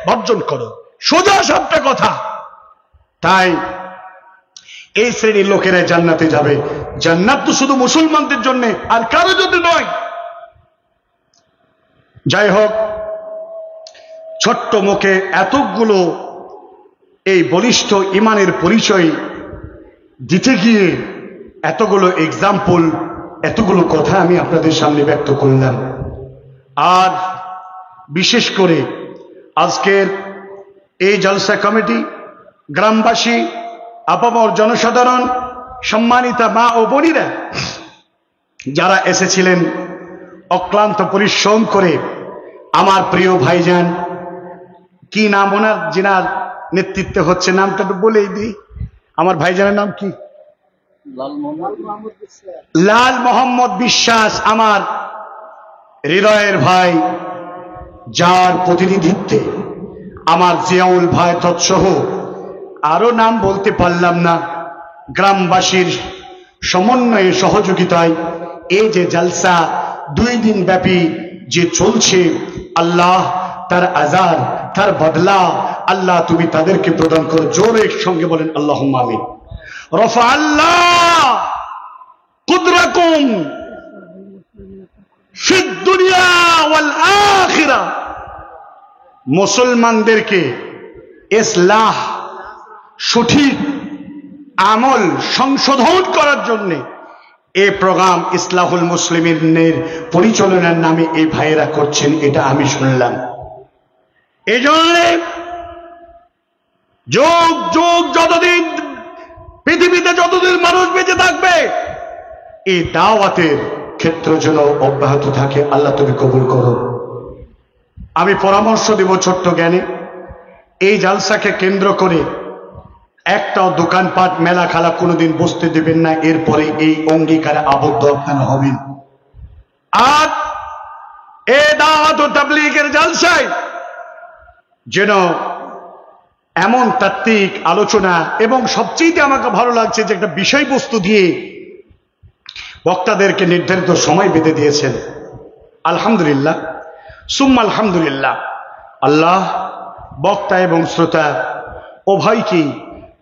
বর্জন করো। সোজা সাপটা কথা। তাই এই শ্রেণীর লোকেরা জান্নাতে যাবে। জান্নাত তো শুধু মুসলমানদের জন্য, আর কারো জন্য নয়। যাই হোক, ছোট্ট মুখে এতগুলো এই বলিষ্ঠ ইমানের পরিচয় দিতে গিয়ে এতগুলো এক্সাম্পল, এতগুলো কথা আমি আপনাদের সামনে ব্যক্ত করলাম। আর বিশেষ করে আজকের এই জলসা কমিটি, গ্রামবাসী, আপামর জনসাধারণ, সম্মানিতা মা ও বোনেরা যারা এসেছিলেন অক্লান্ত পরিশ্রম করে, আমার প্রিয় ভাইজান, কি নাম ওনার, যিনার নেতৃত্বে হচ্ছে, নামটা তো বলেই দিই। আমার ভাইজানের নাম কি? লাল মোহাম্মদ বিশ্বাস, আমার হৃদয়ের ভাই, যার প্রতিনিধিত্বে আমার জিয়াউল ভাই তৎসহ আরো নাম বলতে পারলাম না, গ্রামবাসীর সমন্বয়ে সহযোগিতায় এই যে জলসা 2 দিন ব্যাপী যে চলছে, আল্লাহ তার আজার, তার বদলা আল্লাহ তুমি তাদেরকে প্রদান করো। জোরে সঙ্গে বলেন আল্লাহুম্মা আমিন। রফা আল্লাহ কুদরাকুম ফিদ দুনিয়া ওয়াল আখিরা। মুসলমানদেরকে ইসলাহ সঠিক আমল সংশোধন করার জন্য এই প্রোগ্রাম ইসলাহুল মুসলিমিনের পরিচালনার নামে এই ভাইয়েরা করছেন, এটা আমি শুনলাম। এই জন্য যুগ যুগ যতদিন পৃথিবীতে যতদিন মানুষ বেঁচে থাকবে এই দাওয়াতের ক্ষেত্র যেন অব্যাহত থাকে। আল্লাহ তুমি কবুল করো। আমি পরামর্শ দেব ছোট্ট জ্ঞানে, এই জালসাকে কেন্দ্র করে একটাও দোকানপাট মেলা খেলা কোনোদিন বসতে দেবেন না, এরপরে এই অঙ্গীকারে আবদ্ধ আপনারা হবেন। আর এই দাওয়াত ও তাবলীগের জালসায় যেন এমন তাত্ত্বিক আলোচনা, এবং সবচেয়ে আমাকে ভালো লাগছে যে একটা বিষয়বস্তু দিয়ে বক্তাদেরকে নির্ধারিত সময় বেঁধে দিয়েছেন। আলহামদুলিল্লাহ, সুম্মা আলহামদুলিল্লাহ। আল্লাহ বক্তা এবং শ্রোতা উভয়কেই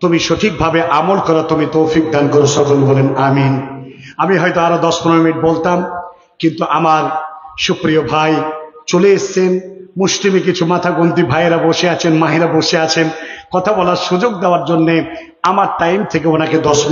তুমি সঠিকভাবে আমল করা তুমি তৌফিক দান করো, সকল বলেন আমিন। আমি হয়তো আরো 10-15 মিনিট বলতাম, কিন্তু আমার সুপ্রিয় ভাই চলে এসছেন, মুসলিমে কিছু মাথাগন্তি ভাইয়েরা বসে আছেন, মাহিরা বসে আছেন, কথা বলার সুযোগ দেওয়ার জন্য আমার টাইম থেকে ওনাকে 10 মিনিট